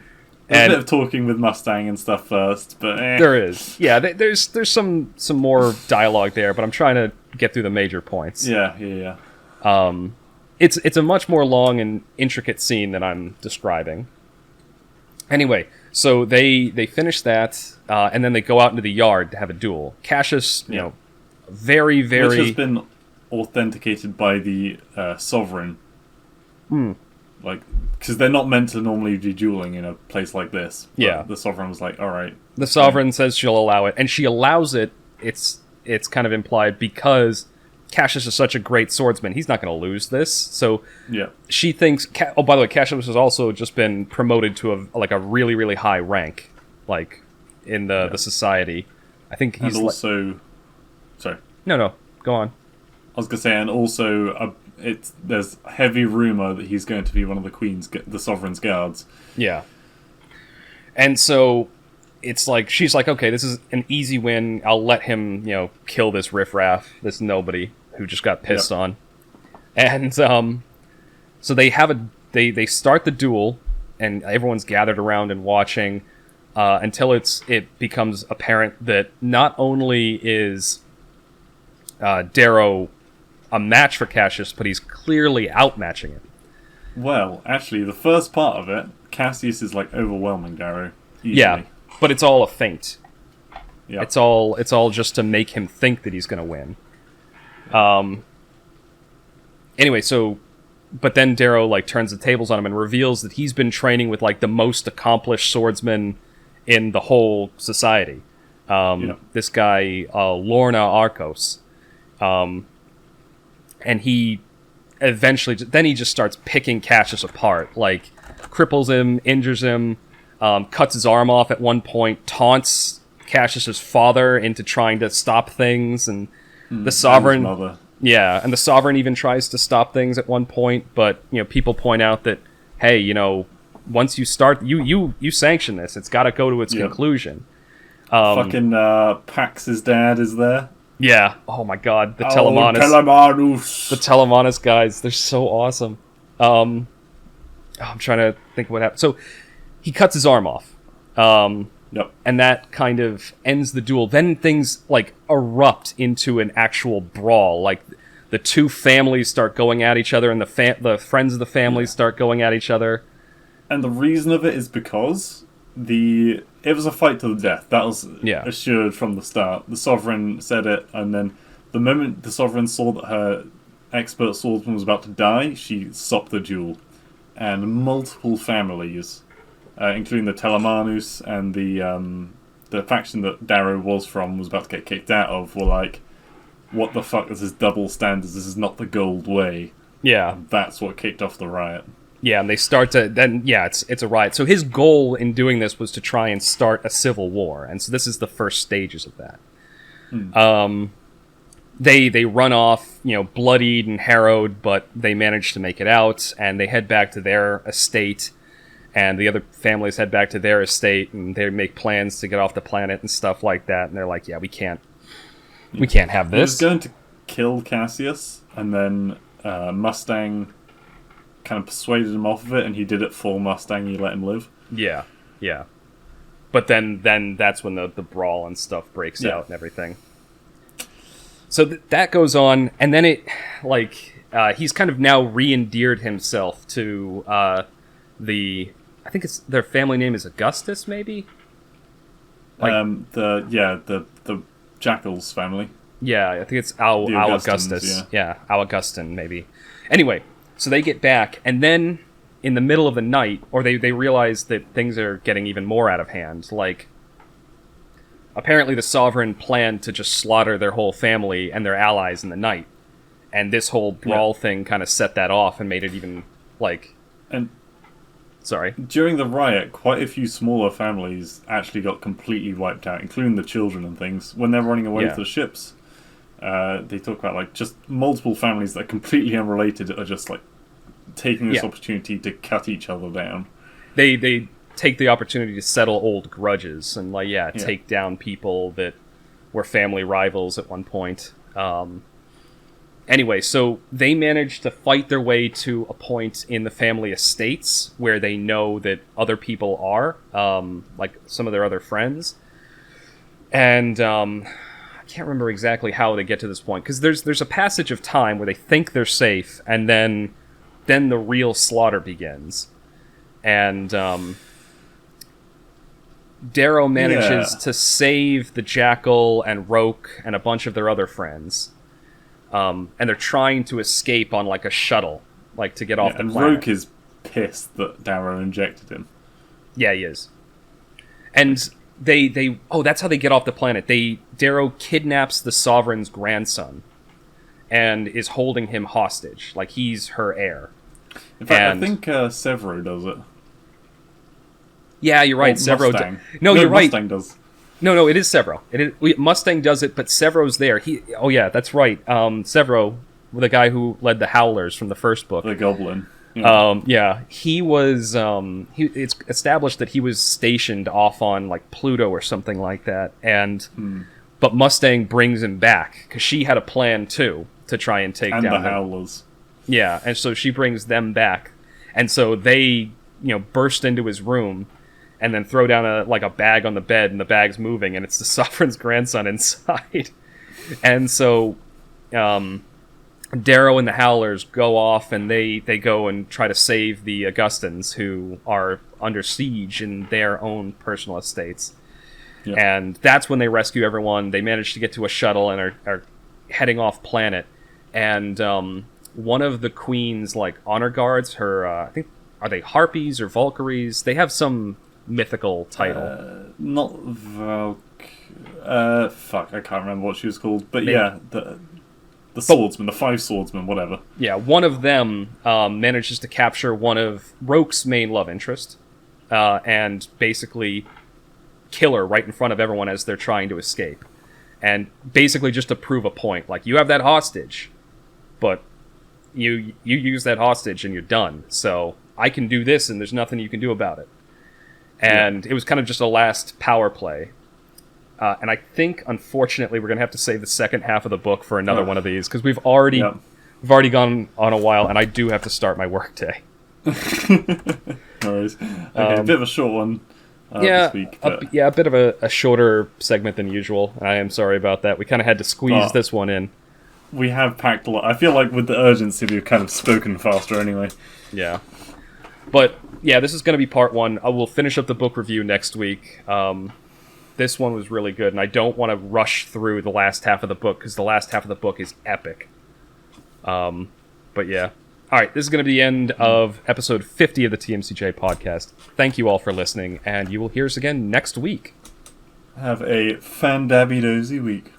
There's a bit of talking with Mustang and stuff first, but there is. Yeah, there's some more dialogue there, but I'm trying to get through the major points. Yeah. It's a much more long and intricate scene than I'm describing. Anyway, so they finish that, and then they go out into the yard to have a duel. Cassius, very, very... Which has been authenticated by the Sovereign. Because they're not meant to normally be dueling in a place like this. But the Sovereign was like, alright. The Sovereign says she'll allow it, and she allows it, it's kind of implied, because Cassius is such a great swordsman, he's not going to lose this. So she thinks... Oh, by the way, Cassius has also just been promoted to a really, really high rank, in the society. I think he's... And also... Sorry. No, go on. I was going to say, and also, there's heavy rumour that he's going to be one of the Sovereign's guards. Yeah. And so, it's she's like, okay, this is an easy win, I'll let him, kill this riffraff, this nobody, who just got pissed on. And, so they have they start the duel, and everyone's gathered around and watching, until it becomes apparent that not only is... Darrow a match for Cassius, but he's clearly outmatching it. Well, actually, the first part of it, Cassius is overwhelming Darrow. Easily. Yeah, but it's all a feint. Yeah, it's all just to make him think that he's going to win. Anyway, but then Darrow turns the tables on him and reveals that he's been training with the most accomplished swordsman in the whole society. This guy Lorna Arcos. And he eventually... Then he just starts picking Cassius apart. Cripples him, injures him, cuts his arm off at one point, taunts Cassius's father into trying to stop things, and the Sovereign... and the Sovereign even tries to stop things at one point, but, people point out that, hey, once you start... You sanction this. It's got to go to its conclusion. Fucking Pax's dad is there. Yeah. Oh my god. The Telemanus. The Telemanus guys. They're so awesome. I'm trying to think what happened. So he cuts his arm off. And that kind of ends the duel. Then things erupt into an actual brawl. The two families start going at each other, and the friends of the family start going at each other. And the reason of it is because it was a fight to the death. That was assured from the start. The Sovereign said it, and then the moment the Sovereign saw that her expert swordsman was about to die, she stopped the duel. And multiple families, including the Telemanus and the faction that Darrow was from, was about to get kicked out of, were like, what the fuck, this is double standards, this is not the gold way. Yeah. And that's what kicked off the riot. Yeah, and they start to... Then, yeah, it's a riot. So his goal in doing this was to try and start a civil war. And so this is the first stages of that. They run off, bloodied and harrowed, but they manage to make it out, and they head back to their estate, and the other families head back to their estate, and they make plans to get off the planet and stuff like that, and they're like, yeah, we can't have this. He was going to kill Cassius, and then Mustang kind of persuaded him off of it, and he did it for Mustang, he let him live. Yeah. But then that's when the brawl and stuff breaks out and everything. So that goes on, and then he's kind of now re-endeared himself to I think their family name is Augustus, maybe? The Jackal's family. Yeah, I think it's Al Augustus. Yeah, Al Augustin, maybe. Anyway, so they get back, and then in the middle of the night, or they realize that things are getting even more out of hand, apparently the Sovereign planned to just slaughter their whole family and their allies in the night. And this whole brawl thing kind of set that off and made it even, Sorry. During the riot, quite a few smaller families actually got completely wiped out, including the children and things. When they're running away to the ships, they talk about, just multiple families that are completely unrelated are just, taking this opportunity to cut each other down. They take the opportunity to settle old grudges and take down people that were family rivals at one point. Anyway, so they managed to fight their way to a point in the family estates where they know that other people are, some of their other friends. And I can't remember exactly how they get to this point, because there's a passage of time where they think they're safe, and then the real slaughter begins. And Darrow manages to save the Jackal and Roke and a bunch of their other friends. And they're trying to escape on a shuttle, to get off the planet. And Roke is pissed that Darrow injected him. Yeah, he is. And that's how they get off the planet. Darrow kidnaps the Sovereign's grandson and is holding him hostage, he's her heir. In fact, I think Severo does it. Yeah, you're right. Severo. No, you're right. Mustang does. No, it is Severo. Mustang does it, but Severo's there. That's right. Severo, the guy who led the Howlers from the first book. The Goblin. Yeah. He was. It's established that he was stationed off on Pluto or something like that, but Mustang brings him back because she had a plan too to try and take down the Howlers. Yeah, and so she brings them back, and so they burst into his room. And then throw down a bag on the bed, and the bag's moving, and it's the Sovereign's grandson inside. And so Darrow and the Howlers go off, and they go and try to save the Augustins, who are under siege in their own personal estates. Yep. And that's when they rescue everyone. They manage to get to a shuttle and are heading off planet. And one of the Queen's honor guards, her I think, are they Harpies or Valkyries? They have some mythical title. Not fuck, I can't remember what she was called. But the swordsman, the 5 swordsmen, whatever. Yeah, one of them manages to capture one of Roke's main love interest, and basically kill her right in front of everyone as they're trying to escape. And basically just to prove a point, you have that hostage, but you use that hostage and you're done. So I can do this and there's nothing you can do about it. And it was kind of just a last power play. And I think, unfortunately, we're going to have to save the second half of the book for another one of these, because we've already gone on a while, and I do have to start my work day. No worries. Okay, a bit of a short one this week. But... a bit of a shorter segment than usual, and I am sorry about that. We kind of had to squeeze this one in. We have packed a lot. I feel like with the urgency, we've kind of spoken faster anyway. Yeah. But, this is going to be part 1. I will finish up the book review next week. This one was really good, and I don't want to rush through the last half of the book, because the last half of the book is epic. But yeah. Alright, this is going to be the end of episode 50 of the TMCJ podcast. Thank you all for listening, and you will hear us again next week. Have a fan-dabby-dozy week.